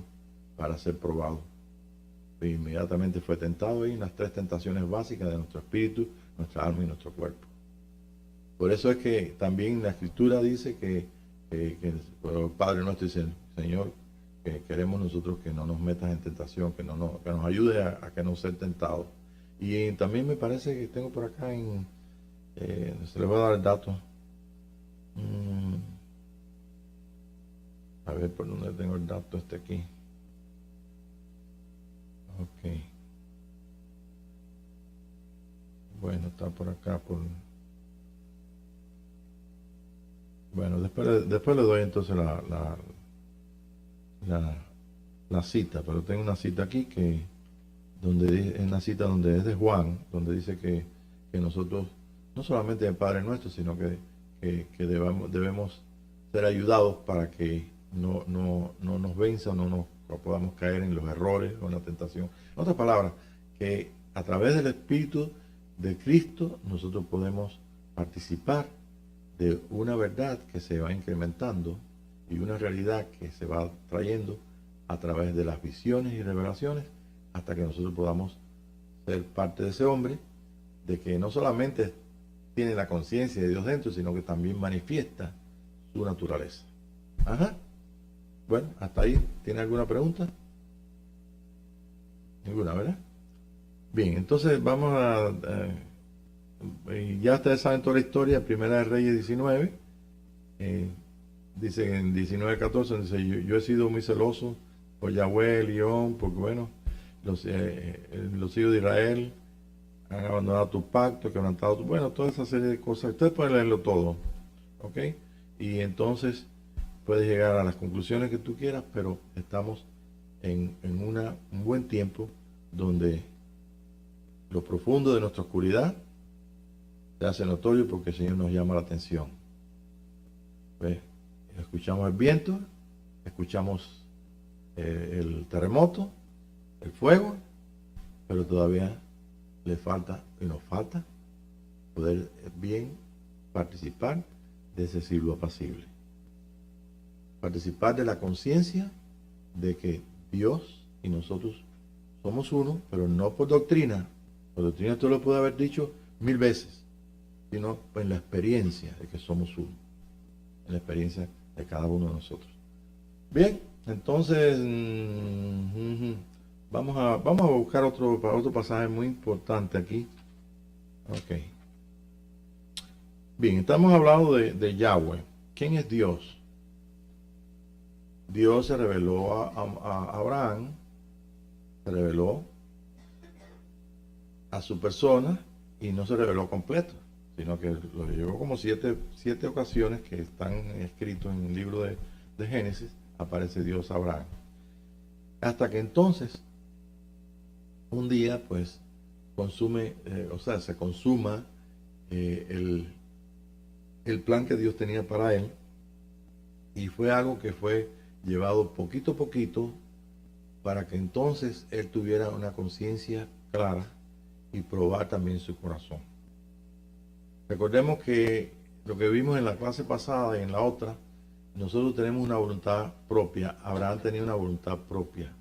para ser probado. E inmediatamente fue tentado ahí en las tres tentaciones básicas de nuestro espíritu, nuestra alma y nuestro cuerpo. Por eso es que también la Escritura dice que el Padre nuestro dice: Señor, que queremos nosotros que no nos metas en tentación, que nos ayude a que no ser tentados. Y también me parece que tengo por acá se les voy a dar el dato. A ver por dónde tengo el dato aquí. Ok. Bueno, está por acá. Bueno, después le doy entonces la cita, pero tengo una cita aquí es una cita donde es de Juan, donde dice que nosotros, no solamente el Padre Nuestro, sino que debemos ser ayudados para que no nos venza o no podamos caer en los errores o en la tentación. En otras palabras, que a través del Espíritu de Cristo nosotros podemos participar de una verdad que se va incrementando y una realidad que se va trayendo a través de las visiones y revelaciones hasta que nosotros podamos ser parte de ese hombre, de que no solamente tiene la conciencia de Dios dentro, sino que también manifiesta su naturaleza. Ajá. Bueno, hasta ahí. ¿Tiene alguna pregunta? Ninguna, ¿verdad? Bien, entonces vamos a... ya ustedes saben toda la historia. Primera de Reyes 19. Dice en 19:14, dice, yo he sido muy celoso por Yahweh, León, porque bueno, los hijos de Israel han abandonado tu pacto, quebrantado tu... Bueno, toda esa serie de cosas. Ustedes pueden leerlo todo, ¿ok? Y entonces puedes llegar a las conclusiones que tú quieras, pero estamos en un buen tiempo donde lo profundo de nuestra oscuridad se hace notorio porque el Señor nos llama la atención. ¿Ves? Escuchamos el viento, escuchamos el terremoto, el fuego, pero todavía le falta y nos falta poder bien participar de ese siglo apacible. Participar de la conciencia de que Dios y nosotros somos uno, pero no por doctrina. Por doctrina tú lo puedes haber dicho 1000 veces, sino en la experiencia de que somos uno, en la experiencia de cada uno de nosotros. Bien, entonces vamos a buscar otro pasaje muy importante aquí. Ok. Bien, estamos hablando de Yahweh. ¿Quién es Dios? Dios se reveló a Abraham, se reveló a su persona y no se reveló completo, sino que lo llevó como siete ocasiones que están escritos en el libro de Génesis, aparece Dios a Abraham. Hasta que entonces, un día, pues, se consuma el plan que Dios tenía para él, y fue algo que fue llevado poquito a poquito para que entonces él tuviera una conciencia clara y probar también su corazón. Recordemos que lo que vimos en la clase pasada y en la otra, nosotros tenemos una voluntad propia. Abraham tenía una voluntad propia,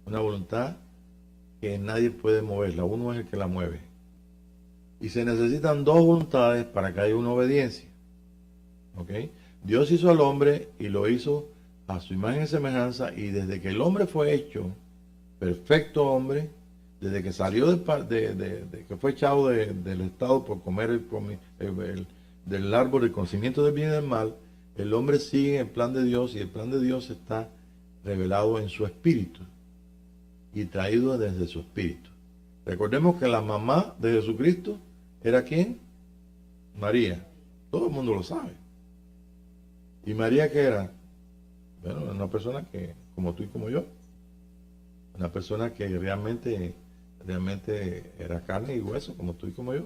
una voluntad que nadie puede moverla, uno es el que la mueve. Y se necesitan dos voluntades para que haya una obediencia. ¿Ok? Dios hizo al hombre y lo hizo a su imagen y semejanza, y desde que el hombre fue hecho perfecto hombre, desde que salió de que fue echado del estado por comer del árbol del conocimiento del bien y del mal, el hombre sigue el plan de Dios, y el plan de Dios está revelado en su espíritu y traído desde su espíritu. Recordemos que la mamá de Jesucristo era ¿quién? María. Todo el mundo lo sabe. ¿Y María qué era? Bueno, una persona que, como tú y como yo, una persona que realmente era carne y hueso, como tú y como yo,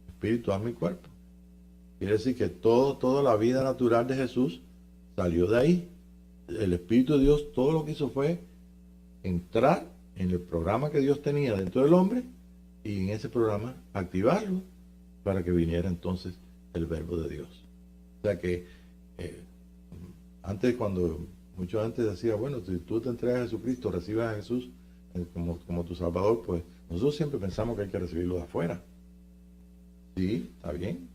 espíritu, alma y cuerpo. Quiere decir que toda la vida natural de Jesús salió de ahí. El Espíritu de Dios todo lo que hizo fue entrar en el programa que Dios tenía dentro del hombre, y en ese programa activarlo para que viniera entonces el verbo de Dios. O sea que mucho antes decía, bueno, si tú te entregas a Jesucristo, recibes a Jesús como tu Salvador, pues nosotros siempre pensamos que hay que recibirlo de afuera. Sí, está bien,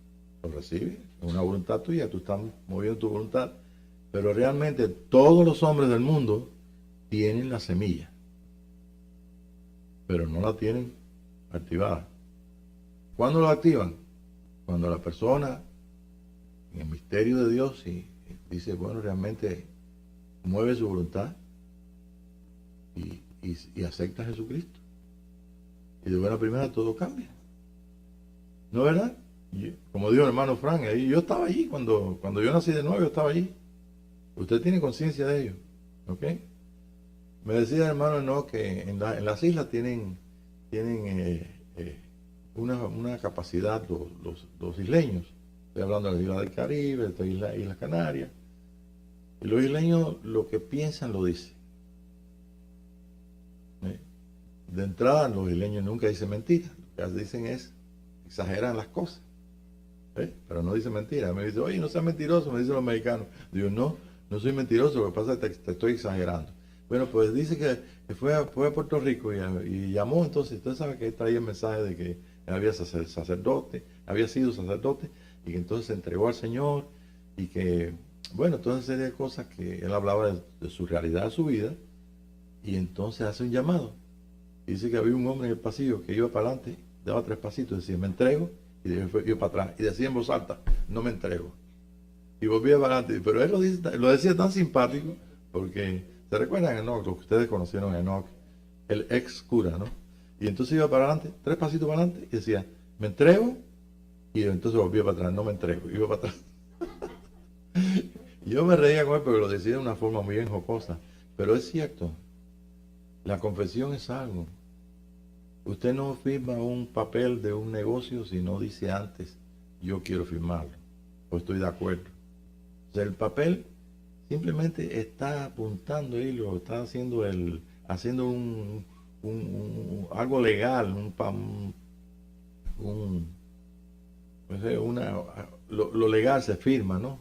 lo recibes, es una voluntad tuya, tú estás moviendo tu voluntad, pero realmente todos los hombres del mundo tienen la semilla, pero no la tienen activada. ¿Cuándo la activan? Cuando la persona, en el misterio de Dios, y dice, bueno, realmente mueve su voluntad y acepta a Jesucristo. Y de buena primera todo cambia. ¿No es verdad? Como dijo el hermano Frank, yo estaba allí, cuando yo nací de nuevo, yo estaba allí. Usted tiene conciencia de ello. ¿Ok? Me decía el hermano no que en las islas tienen una capacidad los isleños. Estoy hablando de las islas del Caribe, de las islas Canarias. Y los isleños lo que piensan lo dicen. De entrada, los isleños nunca dicen mentiras. Lo que dicen es, exageran las cosas. Pero no dicen mentiras. Me dice, oye, no seas mentiroso, me dicen los mexicanos. Digo, no soy mentiroso, lo que pasa es que te estoy exagerando. Bueno, pues dice que fue a Puerto Rico y llamó entonces. Usted sabe que él traía el mensaje de que él había sacerdote, había sido sacerdote y que entonces se entregó al Señor y que, bueno, toda una serie de cosas que él hablaba de su realidad, de su vida, y entonces hace un llamado. Y dice que había un hombre en el pasillo que iba para adelante, daba 3 pasitos, decía, me entrego, y después iba para atrás, y decía en voz alta, no me entrego. Y volvía para adelante, pero él lo decía tan simpático, porque se recuerdan a Enoch, lo que ustedes conocieron a Enoch, el ex cura, ¿no? Y entonces iba para adelante, 3 pasitos para adelante, y decía, me entrego, y entonces volvía para atrás, no me entrego, iba para atrás. Y yo me reía con él, porque lo decía de una forma muy enjocosa, pero es cierto, la confesión es algo. Usted no firma un papel de un negocio si no dice antes, yo quiero firmarlo, o estoy de acuerdo. O sea, el papel simplemente está apuntando ahí, lo está haciendo haciendo algo legal, no sé, lo legal se firma, ¿no?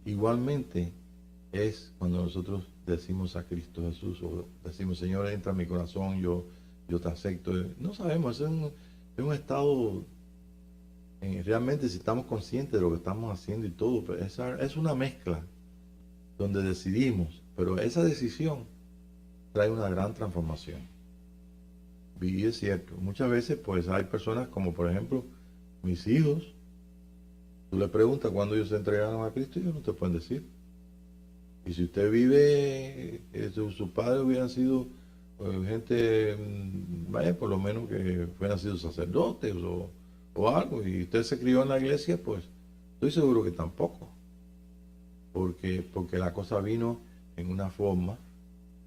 Igualmente es cuando nosotros decimos a Cristo Jesús, o decimos, Señor, entra en mi corazón, yo te acepto. No sabemos, es un estado, realmente si estamos conscientes de lo que estamos haciendo y todo, pero es una mezcla donde decidimos, pero esa decisión trae una gran transformación. Y es cierto, muchas veces pues hay personas como por ejemplo mis hijos, tú le preguntas cuándo ellos se entregaron a Cristo y ellos no te pueden decir. Y si usted vive, sus padres hubieran sido gente, vaya, por lo menos que hubieran sido sacerdotes o algo, y usted se crió en la iglesia, pues estoy seguro que tampoco. Porque la cosa vino en una forma,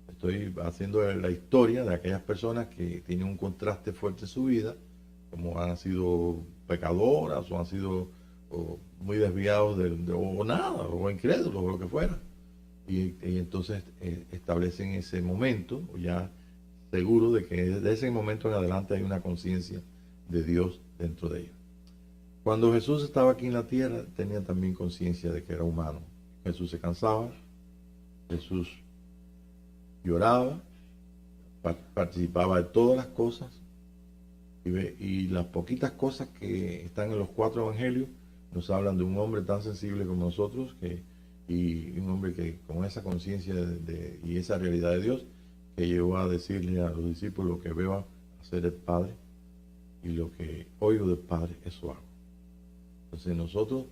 estoy haciendo la historia de aquellas personas que tienen un contraste fuerte en su vida, como han sido pecadoras o han sido muy desviados o nada, o incrédulos o lo que fuera. Y entonces establecen ese momento, ya seguro de que desde ese momento en adelante hay una conciencia de Dios dentro de ellos. Cuando Jesús estaba aquí en la tierra, tenía también conciencia de que era humano. Jesús se cansaba, Jesús lloraba, participaba de todas las cosas, y las poquitas cosas que están en los 4 evangelios nos hablan de un hombre tan sensible como nosotros, y un hombre que con esa conciencia y esa realidad de Dios, que llegó a decirle a los discípulos: lo que veo hacer el Padre y lo que oigo del Padre, eso hago. Entonces nosotros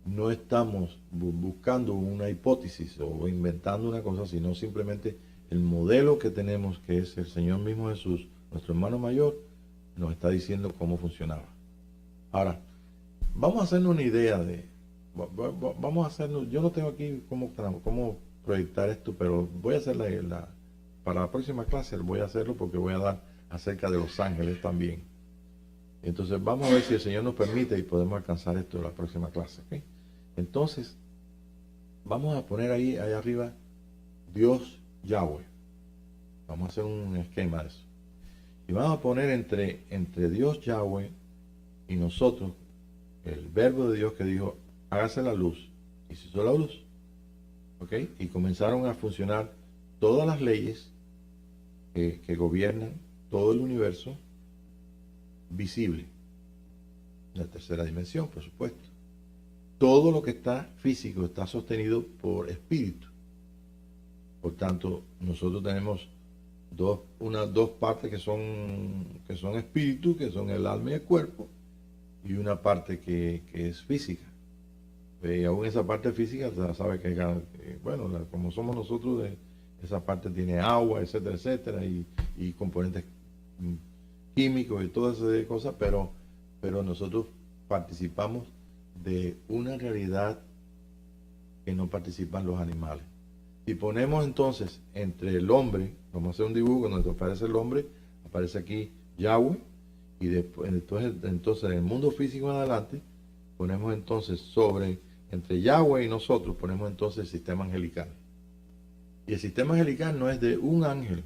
no estamos buscando una hipótesis o inventando una cosa, sino simplemente el modelo que tenemos, que es el Señor mismo Jesús, nuestro hermano mayor, nos está diciendo cómo funcionaba. Ahora, vamos a hacernos una idea vamos a hacernos, yo no tengo aquí cómo proyectar esto, pero voy a hacer para la próxima clase voy a hacerlo, porque voy a dar acerca de los ángeles también. Entonces vamos a ver si el Señor nos permite y podemos alcanzar esto en la próxima clase, ¿okay? Entonces vamos a poner ahí arriba Dios Yahweh. Vamos a hacer un esquema de eso. Y vamos a poner entre Dios Yahweh y nosotros el verbo de Dios que dijo: hágase la luz. Y se hizo la luz. ¿Ok? Y comenzaron a funcionar todas las leyes que gobiernan todo el universo visible. La tercera dimensión, por supuesto. Todo lo que está físico está sostenido por espíritu. Por tanto, nosotros tenemos dos partes que son espíritu, que son el alma y el cuerpo, y una parte que es física. Y aún esa parte física, sabe que, bueno, como somos nosotros, esa parte tiene agua, etcétera, etcétera, y componentes químicos y todas esas cosas, pero nosotros participamos de una realidad que no participan los animales. Si ponemos entonces entre el hombre, vamos a hacer un dibujo donde aparece el hombre, aparece aquí Yahweh, y después entonces en el mundo físico en adelante ponemos entonces entre Yahweh y nosotros ponemos entonces el sistema angelical. Y el sistema angelical no es de un ángel,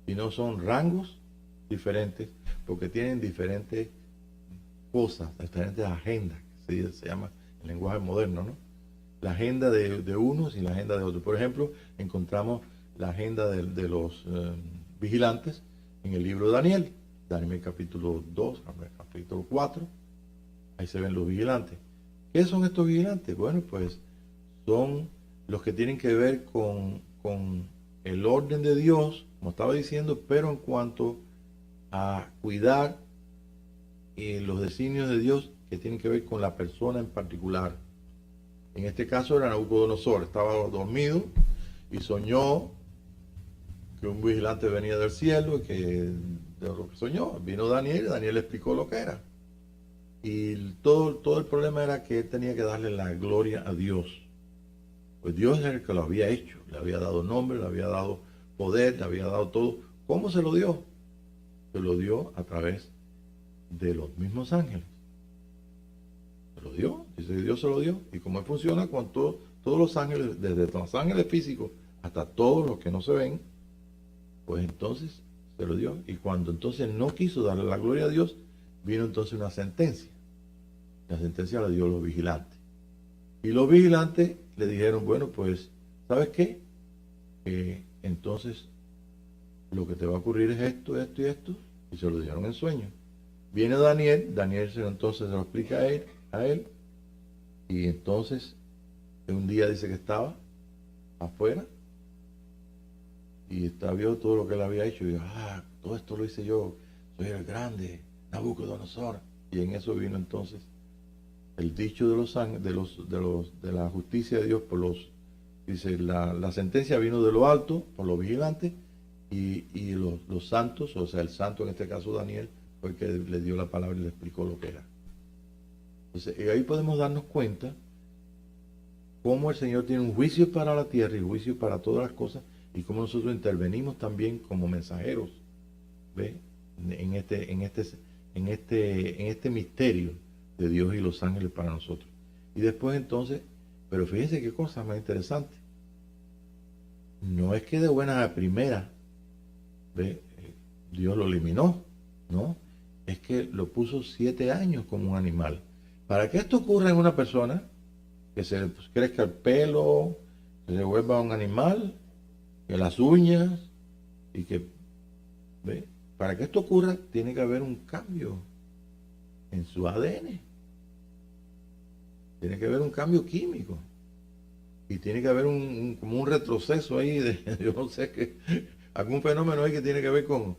sino son rangos diferentes, porque tienen diferentes cosas, diferentes agendas, que se llama el lenguaje moderno, ¿no? La agenda de unos y la agenda de otros. Por ejemplo, encontramos la agenda de los vigilantes en el libro de Daniel. Daniel capítulo 2, capítulo 4, ahí se ven los vigilantes. ¿Qué son estos vigilantes? Bueno, pues son los que tienen que ver con el orden de Dios, como estaba diciendo, pero en cuanto a cuidar los designios de Dios que tienen que ver con la persona en particular. En este caso era Nabucodonosor, estaba dormido y soñó que un vigilante venía del cielo y que de lo que soñó vino Daniel, y Daniel le explicó lo que era. Y todo el problema era que él tenía que darle la gloria a Dios. Pues Dios era el que lo había hecho, le había dado nombre, le había dado poder, le había dado todo. ¿Cómo se lo dio? Se lo dio a través de los mismos ángeles. Se lo dio, dice que Dios se lo dio. Y cómo funciona con todos los ángeles, desde los ángeles físicos hasta todos los que no se ven, pues entonces se lo dio. Y cuando entonces no quiso darle la gloria a Dios, vino entonces una sentencia. La sentencia la dio los vigilantes. Y los vigilantes le dijeron, bueno, pues, ¿sabes qué? Entonces, lo que te va a ocurrir es esto, esto y esto. Y se lo dijeron en sueño. Viene Daniel entonces se lo explica a él. Y entonces, un día dice que estaba afuera. Y vio todo lo que él había hecho. Y dijo, todo esto lo hice yo. Soy el grande Nabucodonosor. Y en eso vino entonces el dicho de la justicia de Dios dice, la sentencia vino de lo alto por los vigilantes y los santos, o sea, el santo en este caso Daniel, fue el que le dio la palabra y le explicó lo que era. Entonces, ahí podemos darnos cuenta cómo el Señor tiene un juicio para la tierra y juicio para todas las cosas, y cómo nosotros intervenimos también como mensajeros, ¿ve? En este misterio de Dios y los ángeles para nosotros. Y después entonces, pero fíjense qué cosa más interesante. No es que de buena a primera, ¿ve? Dios lo eliminó, ¿no? Es que lo puso 7 años como un animal. Para que esto ocurra en una persona, que se le crezca el pelo, que se vuelva un animal, que las uñas, y que, ¿ve? Para que esto ocurra, tiene que haber un cambio en su ADN. Tiene que haber un cambio químico. Y tiene que haber como un retroceso ahí yo no sé qué, algún fenómeno ahí que tiene que ver con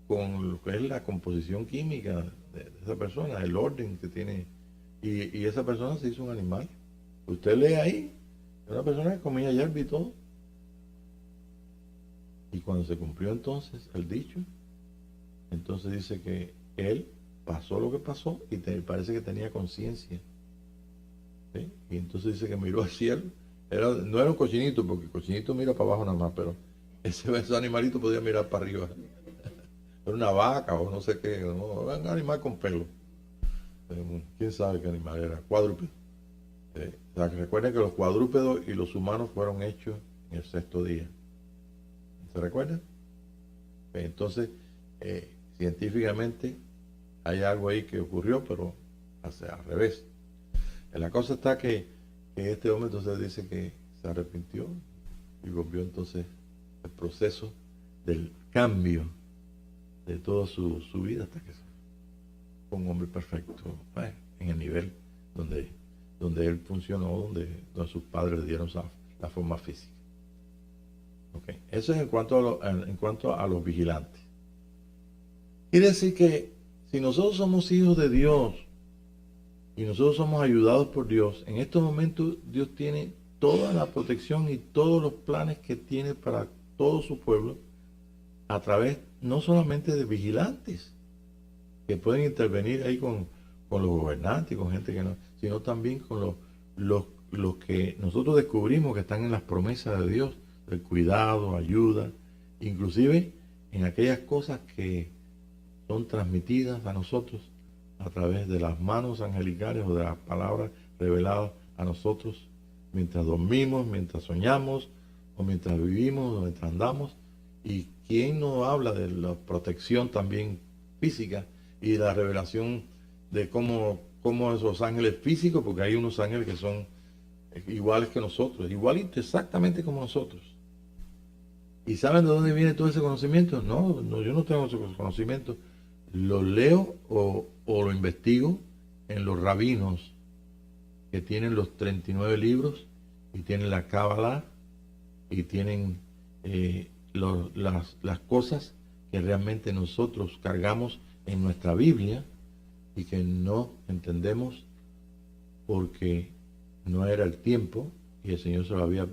lo que es la composición química de esa persona, el orden que tiene. Y esa persona se hizo un animal. Usted lee ahí, una persona que comía hierba y todo. Y cuando se cumplió entonces el dicho, entonces dice que él pasó lo que pasó y parece que tenía conciencia. ¿Sí? Y entonces dice que miró al cielo. No era un cochinito, porque el cochinito mira para abajo nada más, pero ese animalito podía mirar para arriba. Era una vaca o no sé qué, ¿no? Un animal con pelo. ¿Quién sabe qué animal era? Cuadrúpedo. O sea, que recuerden que los cuadrúpedos y los humanos fueron hechos en el 6º día. ¿Se recuerdan? Entonces, científicamente hay algo ahí que ocurrió, pero al revés. La cosa está que este hombre entonces dice que se arrepintió y volvió entonces el proceso del cambio de toda su vida hasta que fue un hombre perfecto, en el nivel donde él funcionó, donde sus padres le dieron la forma física. Okay. Eso es en cuanto a los vigilantes. Quiere decir que si nosotros somos hijos de Dios y nosotros somos ayudados por Dios, en estos momentos Dios tiene toda la protección y todos los planes que tiene para todo su pueblo a través no solamente de vigilantes que pueden intervenir ahí con los gobernantes, con gente que no, sino también con los que nosotros descubrimos que están en las promesas de Dios, del cuidado, ayuda, inclusive en aquellas cosas que son transmitidas a nosotros a través de las manos angelicales o de las palabras reveladas a nosotros mientras dormimos, mientras soñamos, o mientras vivimos, o mientras andamos. Y quién no habla de la protección también física y de la revelación de cómo esos ángeles físicos, porque hay unos ángeles que son iguales que nosotros, igualitos exactamente como nosotros. ¿Y saben de dónde viene todo ese conocimiento? No, no, yo no tengo ese conocimiento. Lo leo o lo investigo en los rabinos que tienen los 39 libros y tienen la Cábala y tienen las cosas que realmente nosotros cargamos en nuestra Biblia y que no entendemos porque no era el tiempo y el Señor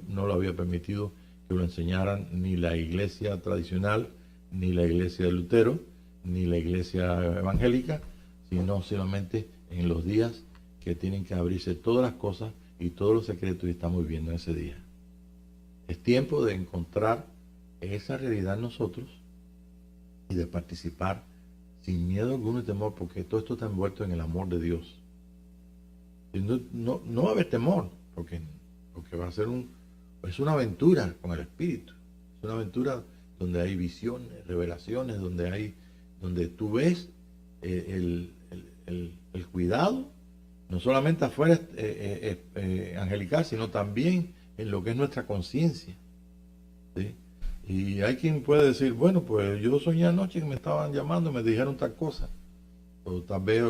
no lo había permitido que lo enseñaran ni la iglesia tradicional, ni la iglesia de Lutero, ni la iglesia evangélica, sino solamente en los días que tienen que abrirse todas las cosas y todos los secretos y estamos viviendo en ese día. Es tiempo de encontrar esa realidad en nosotros y de participar sin miedo alguno y temor, porque todo esto está envuelto en el amor de Dios. Y no va a haber temor, porque va a ser es una aventura con el Espíritu. Es una aventura donde hay visiones, revelaciones, donde tú ves el cuidado, no solamente afuera angelical, sino también en lo que es nuestra conciencia. ¿Sí? Y hay quien puede decir, bueno, pues yo soñé anoche que me estaban llamando, me dijeron tal cosa. O tal vez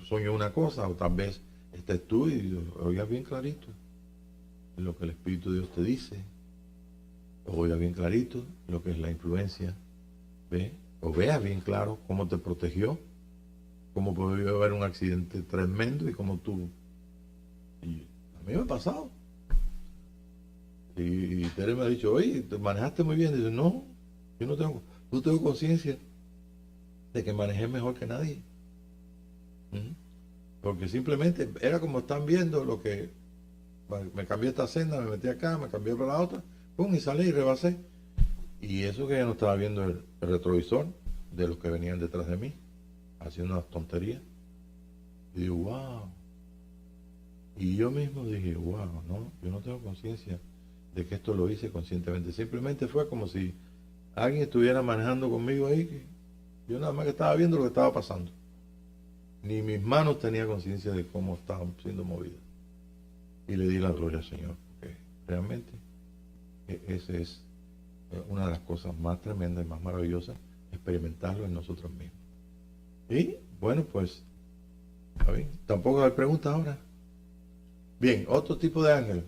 soñé una cosa, o tal vez estés tú y oigas bien clarito lo que el Espíritu de Dios te dice. O oigas bien clarito lo que es la influencia. ¿Ve? O veas bien claro cómo te protegió, cómo podría haber un accidente tremendo y cómo tú... Y a mí me ha pasado. Y Tere me ha dicho, oye, te manejaste muy bien. Dice, no, yo no tengo conciencia de que manejé mejor que nadie. Porque simplemente era como están viendo lo que me cambié esta senda, me metí acá, me cambié para la otra, pum, y salí y rebasé. Y eso que ya no estaba viendo el retrovisor de los que venían detrás de mí, haciendo unas tonterías. Y digo, wow. Y yo mismo dije, wow, no, yo no tengo conciencia de que esto lo hice conscientemente. Simplemente fue como si alguien estuviera manejando conmigo ahí, que yo nada más que estaba viendo lo que estaba pasando. Ni mis manos tenían conciencia de cómo estaban siendo movidas. Y le di la gloria al Señor, porque realmente esa es una de las cosas más tremendas y más maravillosas, experimentarlo en nosotros mismos. Y bueno, pues, tampoco hay preguntas ahora. Bien, otro tipo de ángel,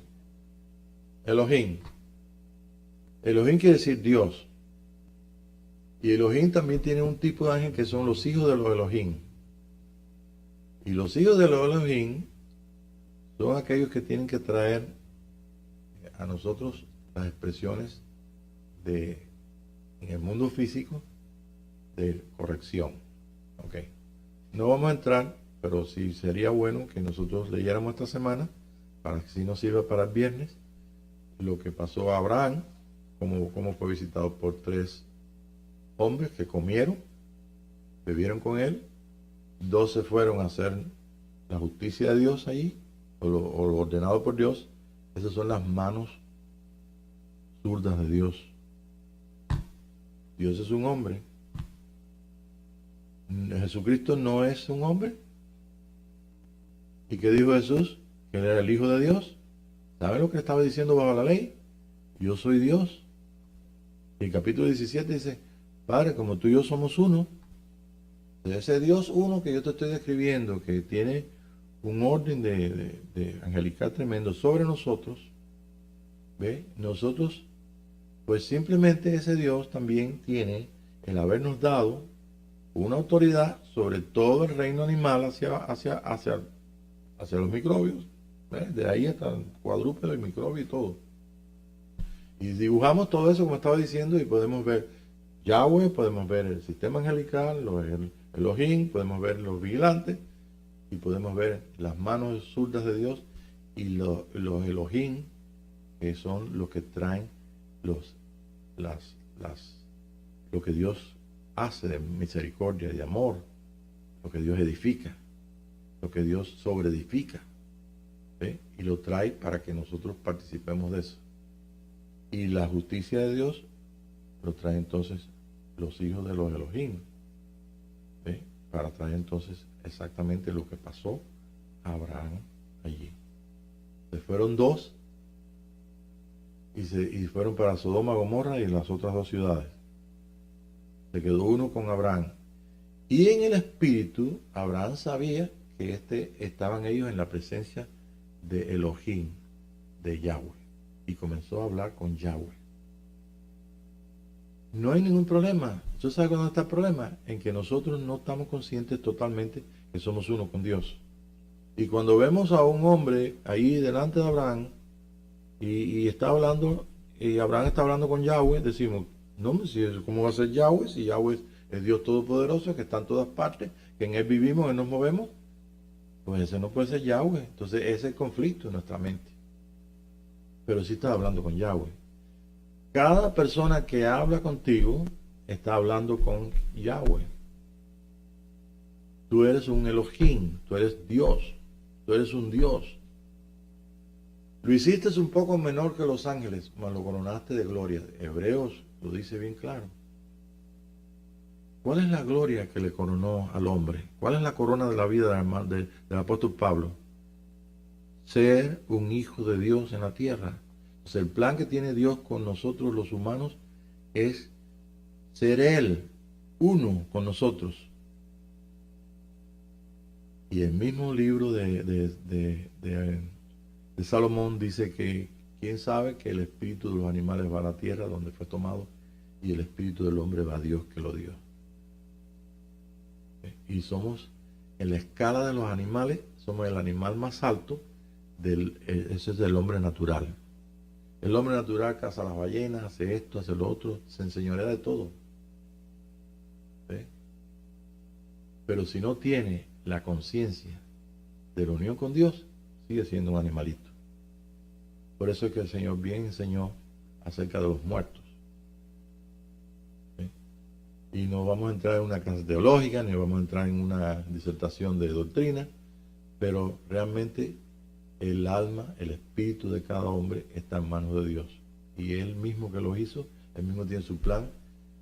Elohim. Elohim quiere decir Dios. Y Elohim también tiene un tipo de ángel que son los hijos de los Elohim. Y los hijos de los Elohim son aquellos que tienen que traer a nosotros las expresiones en el mundo físico de corrección. Okay. No vamos a entrar, pero sí sería bueno que nosotros leyéramos esta semana, para que si nos sirva para el viernes, lo que pasó a Abraham, como fue visitado por 3 hombres que comieron, bebieron con él, 2 se fueron a hacer la justicia de Dios allí, o lo ordenado por Dios. Esas son las manos zurdas de Dios. Dios es un hombre. Jesucristo no es un hombre. ¿Y qué dijo Jesús? Que él era el Hijo de Dios. ¿Sabe lo que estaba diciendo bajo la ley? Yo soy Dios. Y el capítulo 17 dice, Padre, como tú y yo somos uno, ese Dios uno que yo te estoy describiendo, que tiene un orden de angelical tremendo sobre nosotros, ¿ve? Nosotros, pues simplemente ese Dios también tiene el habernos dado una autoridad sobre todo el reino animal hacia los microbios, ¿ve? De ahí hasta el cuadrúpedo, el microbio y todo. Y dibujamos todo eso como estaba diciendo y podemos ver Yahweh, podemos ver el sistema angelical, los Elohim, podemos ver los vigilantes y podemos ver las manos zurdas de Dios y los Elohim, que son los que traen lo que Dios hace de misericordia y de amor, lo que Dios edifica, lo que Dios sobreedifica, ¿sí? Y lo trae para que nosotros participemos de eso. Y la justicia de Dios lo trae entonces los hijos de los Elohim, ¿sí? Para traer entonces exactamente lo que pasó a Abraham allí. Se fueron 2 y fueron para Sodoma, Gomorra y las otras dos ciudades. Se quedó uno con Abraham. Y en el espíritu, Abraham sabía que estaban ellos en la presencia de Elohim, de Yahweh. Y comenzó a hablar con Yahweh. No hay ningún problema. ¿Tú sabes cuándo está el problema? En que nosotros no estamos conscientes totalmente que somos uno con Dios. Y cuando vemos a un hombre ahí delante de Abraham y está hablando, y Abraham está hablando con Yahweh, decimos, no, ¿cómo va a ser Yahweh? Si Yahweh es Dios Todopoderoso, que está en todas partes, que en Él vivimos, en Él nos movemos, pues ese no puede ser Yahweh. Entonces ese es el conflicto en nuestra mente. Pero sí está hablando con Yahweh. Cada persona que habla contigo está hablando con Yahweh. Tú eres un Elohim, tú eres Dios, tú eres un Dios. Lo hiciste un poco menor que los ángeles, mas lo coronaste de gloria. Hebreos lo dice bien claro. ¿Cuál es la gloria que le coronó al hombre? ¿Cuál es la corona de la vida del apóstol Pablo? Ser un hijo de Dios en la tierra. Entonces, el plan que tiene Dios con nosotros los humanos es ser Él, uno con nosotros. Y el mismo libro de Salomón dice que quién sabe que el espíritu de los animales va a la tierra donde fue tomado y el espíritu del hombre va a Dios que lo dio. Y somos, en la escala de los animales, somos el animal más alto, ese es el hombre natural. El hombre natural caza las ballenas, hace esto, hace lo otro, se enseñorea de todo. ¿Sí? Pero si no tiene la conciencia de la unión con Dios, sigue siendo un animalito. Por eso es que el Señor bien enseñó acerca de los muertos. ¿Sí? Y no vamos a entrar en una clase teológica, ni vamos a entrar en una disertación de doctrina, pero realmente el alma, el espíritu de cada hombre está en manos de Dios. Y Él mismo que lo hizo, Él mismo tiene su plan,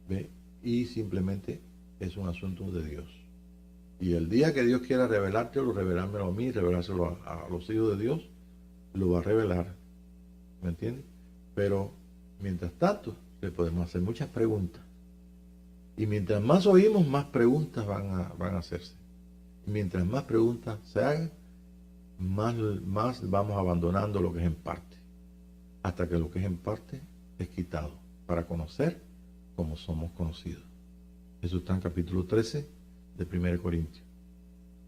¿ve? Y simplemente es un asunto de Dios. Y el día que Dios quiera revelártelo, revelármelo a mí, revelárselo a los hijos de Dios, lo va a revelar. ¿Me entiendes? Pero mientras tanto, le podemos hacer muchas preguntas. Y mientras más oímos, más preguntas van a hacerse. Y mientras más preguntas se hagan, más vamos abandonando lo que es en parte. Hasta que lo que es en parte es quitado. Para conocer como somos conocidos. Eso está en capítulo 13 de 1 Corintios.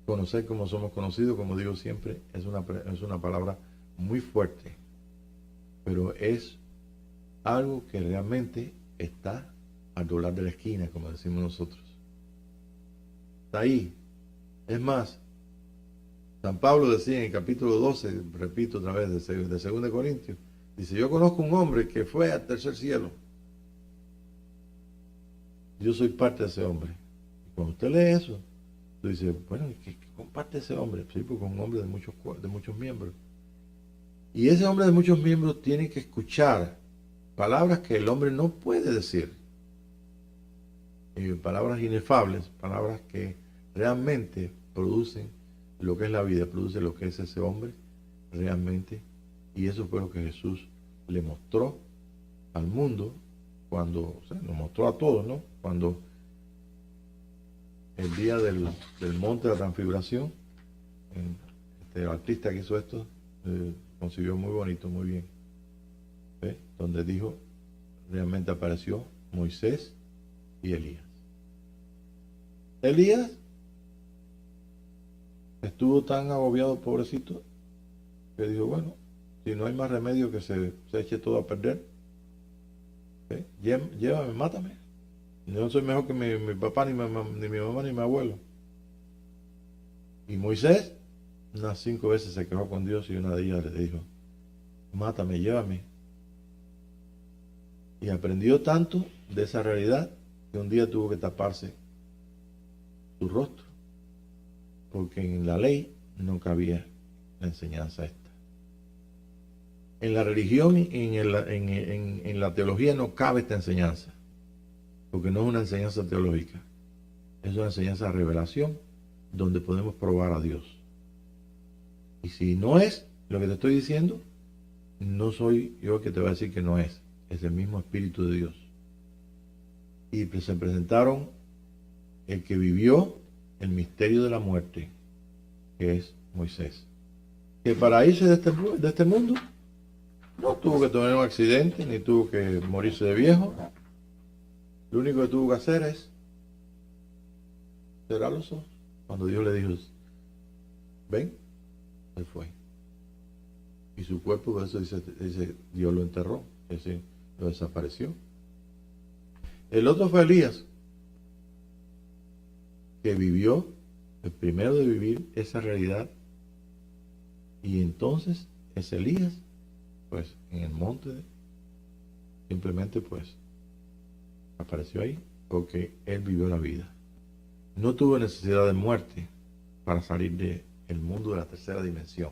Conocer como somos conocidos, como digo siempre, es una palabra muy fuerte, pero es algo que realmente está al doblar de la esquina, como decimos nosotros. Está ahí. Es más, San Pablo decía en el capítulo 12, repito otra vez, de 2 Corintios, dice, yo conozco un hombre que fue al tercer cielo. Yo soy parte de ese hombre. Y cuando usted lee eso, usted dice, bueno, ¿qué comparte ese hombre? Sí, porque es un hombre de muchos miembros. Y ese hombre de muchos miembros tiene que escuchar palabras que el hombre no puede decir. Palabras inefables, palabras que realmente producen lo que es la vida, produce lo que es ese hombre realmente. Y eso fue lo que Jesús le mostró al mundo cuando, o sea, nos mostró a todos, ¿no? Cuando el día del monte de la transfiguración, el artista que hizo esto consiguió muy bonito, muy bien, ¿ves? Donde dijo, realmente apareció Moisés y Elías. Elías estuvo tan agobiado, pobrecito, que dijo, bueno, si no hay más remedio que se eche todo a perder, ¿sí? Llévame, mátame. Yo no soy mejor que mi papá, ni mi mamá, ni mi abuelo. Y Moisés unas 5 veces se quejó con Dios y una de ellas le dijo, mátame, llévame. Y aprendió tanto de esa realidad que un día tuvo que taparse su rostro, porque en la ley no cabía la enseñanza esta. En la religión y en la teología no cabe esta enseñanza, porque no es una enseñanza teológica, es una enseñanza de revelación donde podemos probar a Dios. Y si no es lo que te estoy diciendo, no soy yo el que te va a decir que no es el mismo Espíritu de Dios. Y se presentaron el que vivió el misterio de la muerte, que es Moisés, que para irse de este mundo no tuvo que tener un accidente, ni tuvo que morirse de viejo. Lo único que tuvo que hacer es cerrar los ojos. Cuando Dios le dijo, ven, él fue. Y su cuerpo, por eso dice Dios lo enterró, es decir, lo desapareció. El otro fue Elías, que vivió, el primero de vivir esa realidad. Y entonces ese Elías, pues en el monte, simplemente pues apareció ahí, porque él vivió la vida. No tuvo necesidad de muerte para salir del mundo de la tercera dimensión.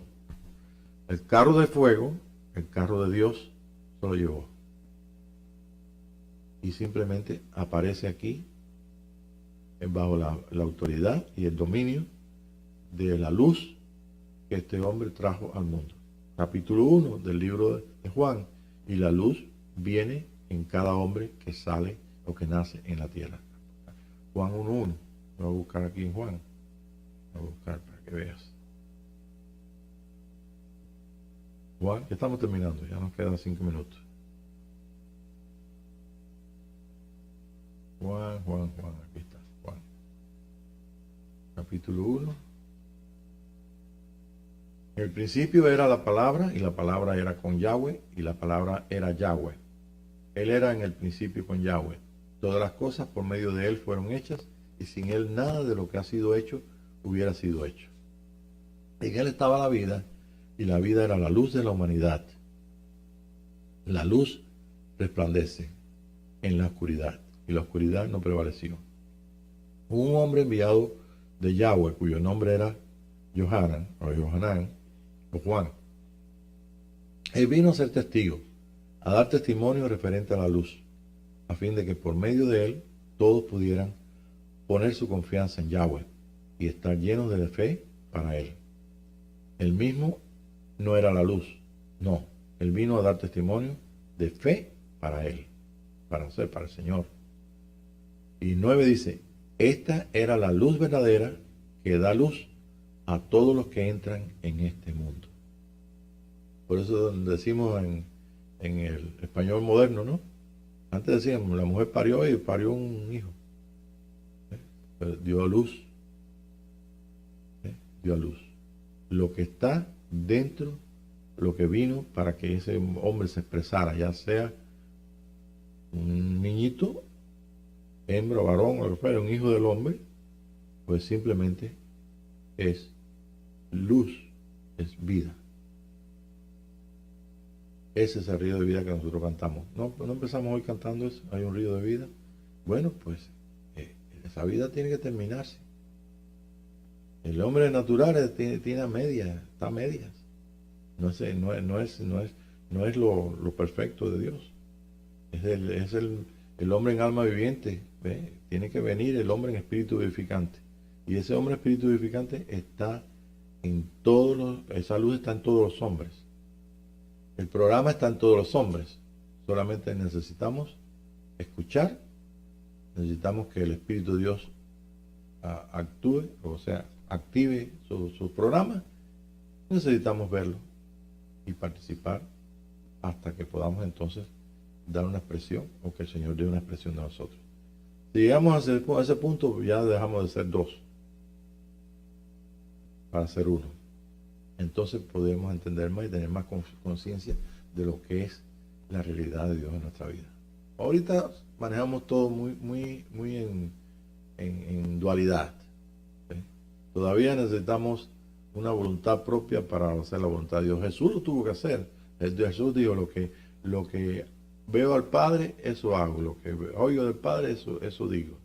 El carro de fuego, el carro de Dios, se lo llevó. Y simplemente aparece aquí bajo la autoridad y el dominio de la luz que este hombre trajo al mundo. Capítulo 1 del libro de Juan. Y la luz viene en cada hombre que sale o que nace en la tierra. Juan 1:1. Voy a buscar aquí en Juan. Voy a buscar para que veas. Juan, ya estamos terminando, ya nos quedan 5 minutos. Juan, aquí está, Juan. Capítulo 1. En el principio era la palabra, y la palabra era con Yahweh, y la palabra era Yahweh. Él era en el principio con Yahweh. Todas las cosas por medio de él fueron hechas, y sin él nada de lo que ha sido hecho hubiera sido hecho. En él estaba la vida, y la vida era la luz de la humanidad. La luz resplandece en la oscuridad, y la oscuridad no prevaleció. Un hombre enviado de Yahweh, cuyo nombre era Johanán, o Juan. Él vino a ser testigo, a dar testimonio referente a la luz, a fin de que por medio de él todos pudieran poner su confianza en Yahweh y estar llenos de fe para él. Él mismo no era la luz, no, él vino a dar testimonio de fe para él, para el Señor. Y 9 dice, esta era la luz verdadera que da luz a todos los que entran en este mundo. Por eso decimos en el español moderno, ¿no? Antes decíamos, la mujer parió y parió un hijo. Dio a luz. Dio a luz. Lo que está dentro, lo que vino para que ese hombre se expresara, ya sea un niñito, hembra, varón, o lo que fuera, un hijo del hombre, pues simplemente es luz, es vida. Ese es el río de vida que nosotros cantamos. No empezamos hoy cantando eso, hay un río de vida. Bueno, pues esa vida tiene que terminarse. El hombre natural tiene a medias, está a medias. No es lo perfecto de Dios. Es el hombre en alma viviente. ¿Ve? Tiene que venir el hombre en espíritu vivificante. Y ese hombre espíritu vivificante está en esa luz está en todos los hombres. El programa está en todos los hombres. Solamente necesitamos escuchar, necesitamos que el Espíritu de Dios actúe, o sea, active su programa. Necesitamos verlo y participar hasta que podamos entonces dar una expresión o que el Señor dé una expresión de nosotros. Si llegamos a ese punto, ya dejamos de ser dos para ser uno. Entonces podemos entender más y tener más conciencia de lo que es la realidad de Dios en nuestra vida. Ahorita manejamos todo muy en dualidad. ¿Sí? Todavía necesitamos una voluntad propia para hacer la voluntad de Dios. Jesús lo tuvo que hacer. Jesús dijo, lo que veo al Padre, eso hago. Lo que oigo del Padre, eso digo.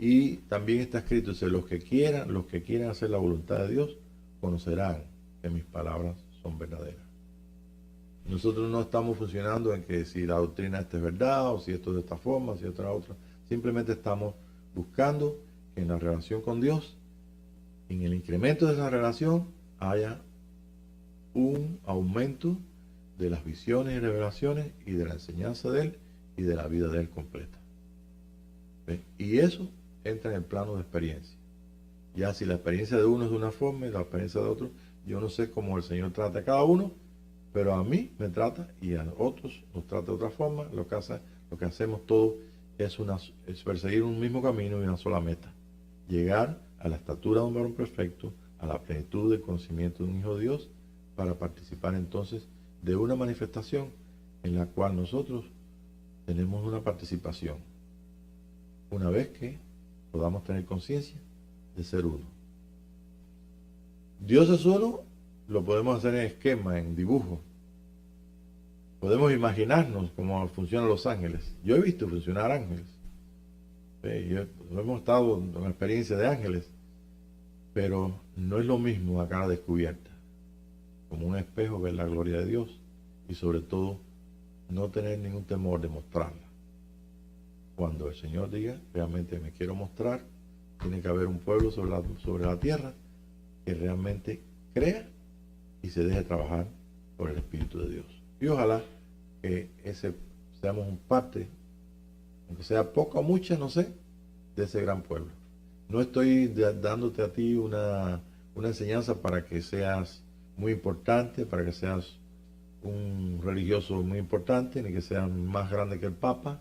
Y también está escrito, dice, los que quieran hacer la voluntad de Dios, conocerán que mis palabras son verdaderas. Nosotros no estamos funcionando en que si la doctrina esta es verdad, o si esto es de esta forma, si otra otra. Simplemente estamos buscando que en la relación con Dios, en el incremento de esa relación, haya un aumento de las visiones y revelaciones y de la enseñanza de Él y de la vida de Él completa. ¿Ve? Y eso entra en el plano de experiencia. Ya si la experiencia de uno es de una forma y la experiencia de otro, yo no sé cómo el Señor trata a cada uno, pero a mí me trata y a otros nos trata de otra forma. Lo que hacemos todos es perseguir un mismo camino y una sola meta: llegar a la estatura de un varón perfecto, a la plenitud del conocimiento de un hijo de Dios, para participar entonces de una manifestación en la cual nosotros tenemos una participación, una vez que podamos tener conciencia de ser uno. Dios es uno, lo podemos hacer en esquema, en dibujo. Podemos imaginarnos cómo funcionan los ángeles. Yo he visto funcionar ángeles. Hemos estado en la experiencia de ángeles, pero no es lo mismo a cara descubierta, como un espejo, ver la gloria de Dios y sobre todo no tener ningún temor de mostrarla. Cuando el Señor diga, realmente me quiero mostrar, tiene que haber un pueblo sobre la tierra que realmente crea y se deje trabajar por el Espíritu de Dios. Y ojalá que seamos un parte, aunque sea poca o mucha, no sé, de ese gran pueblo. No estoy dándote a ti una enseñanza para que seas muy importante, para que seas un religioso muy importante, ni que seas más grande que el Papa,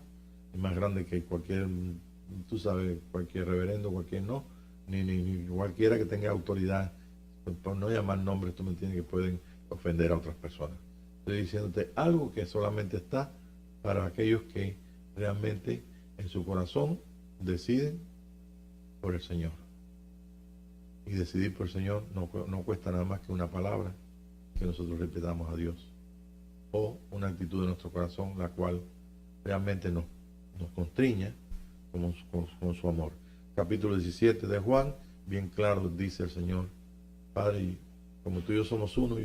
ni más grande que cualquier, tú sabes, cualquier reverendo, cualquier no, ni cualquiera que tenga autoridad. Por no llamar nombres, tú me entiendes, que pueden ofender a otras personas. Estoy diciéndote algo que solamente está para aquellos que realmente en su corazón deciden por el Señor. Y decidir por el Señor no cuesta nada más que una palabra que nosotros repitamos a Dios, o una actitud de nuestro corazón, la cual realmente nos constriña con su amor. Capítulo 17 de Juan, bien claro dice el Señor: Padre, como tú y yo somos uno,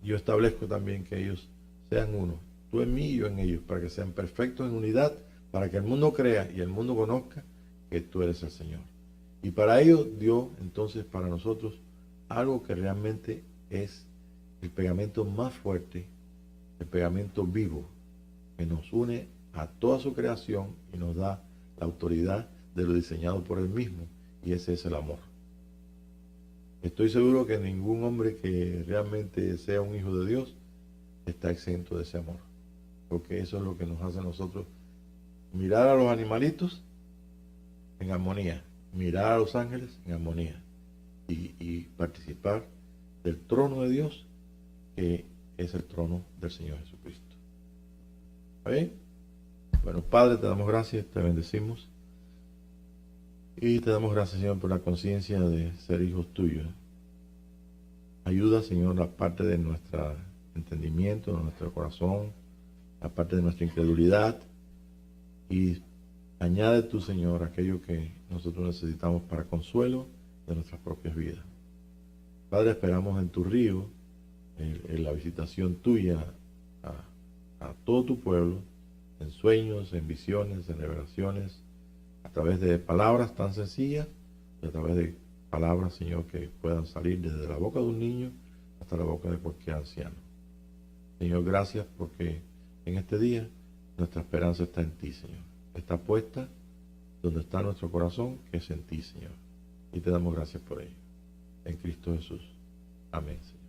yo establezco también que ellos sean uno, tú en mí y yo en ellos, para que sean perfectos en unidad, para que el mundo crea y el mundo conozca que tú eres el Señor. Y para ello dio entonces para nosotros algo que realmente es el pegamento más fuerte, el pegamento vivo, que nos une a toda su creación y nos da la autoridad de lo diseñado por Él mismo, y ese es el amor. Estoy seguro que ningún hombre que realmente sea un hijo de Dios está exento de ese amor, porque eso es lo que nos hace a nosotros mirar a los animalitos en armonía, mirar a los ángeles en armonía y participar del trono de Dios, que es el trono del Señor Jesucristo. ¿Está bien? Bueno, Padre, te damos gracias, te bendecimos y te damos gracias, Señor, por la conciencia de ser hijos tuyos. Ayuda, Señor, la parte de nuestro entendimiento, de nuestro corazón, la parte de nuestra incredulidad, y añade tú, Señor, aquello que nosotros necesitamos para consuelo de nuestras propias vidas. Padre, esperamos en tu río, en la visitación tuya a todo tu pueblo, en sueños, en visiones, en revelaciones, a través de palabras tan sencillas, a través de palabras, Señor, que puedan salir desde la boca de un niño hasta la boca de cualquier anciano. Señor, gracias, porque en este día nuestra esperanza está en ti, Señor. Está puesta donde está nuestro corazón, que es en ti, Señor. Y te damos gracias por ello. En Cristo Jesús. Amén, Señor.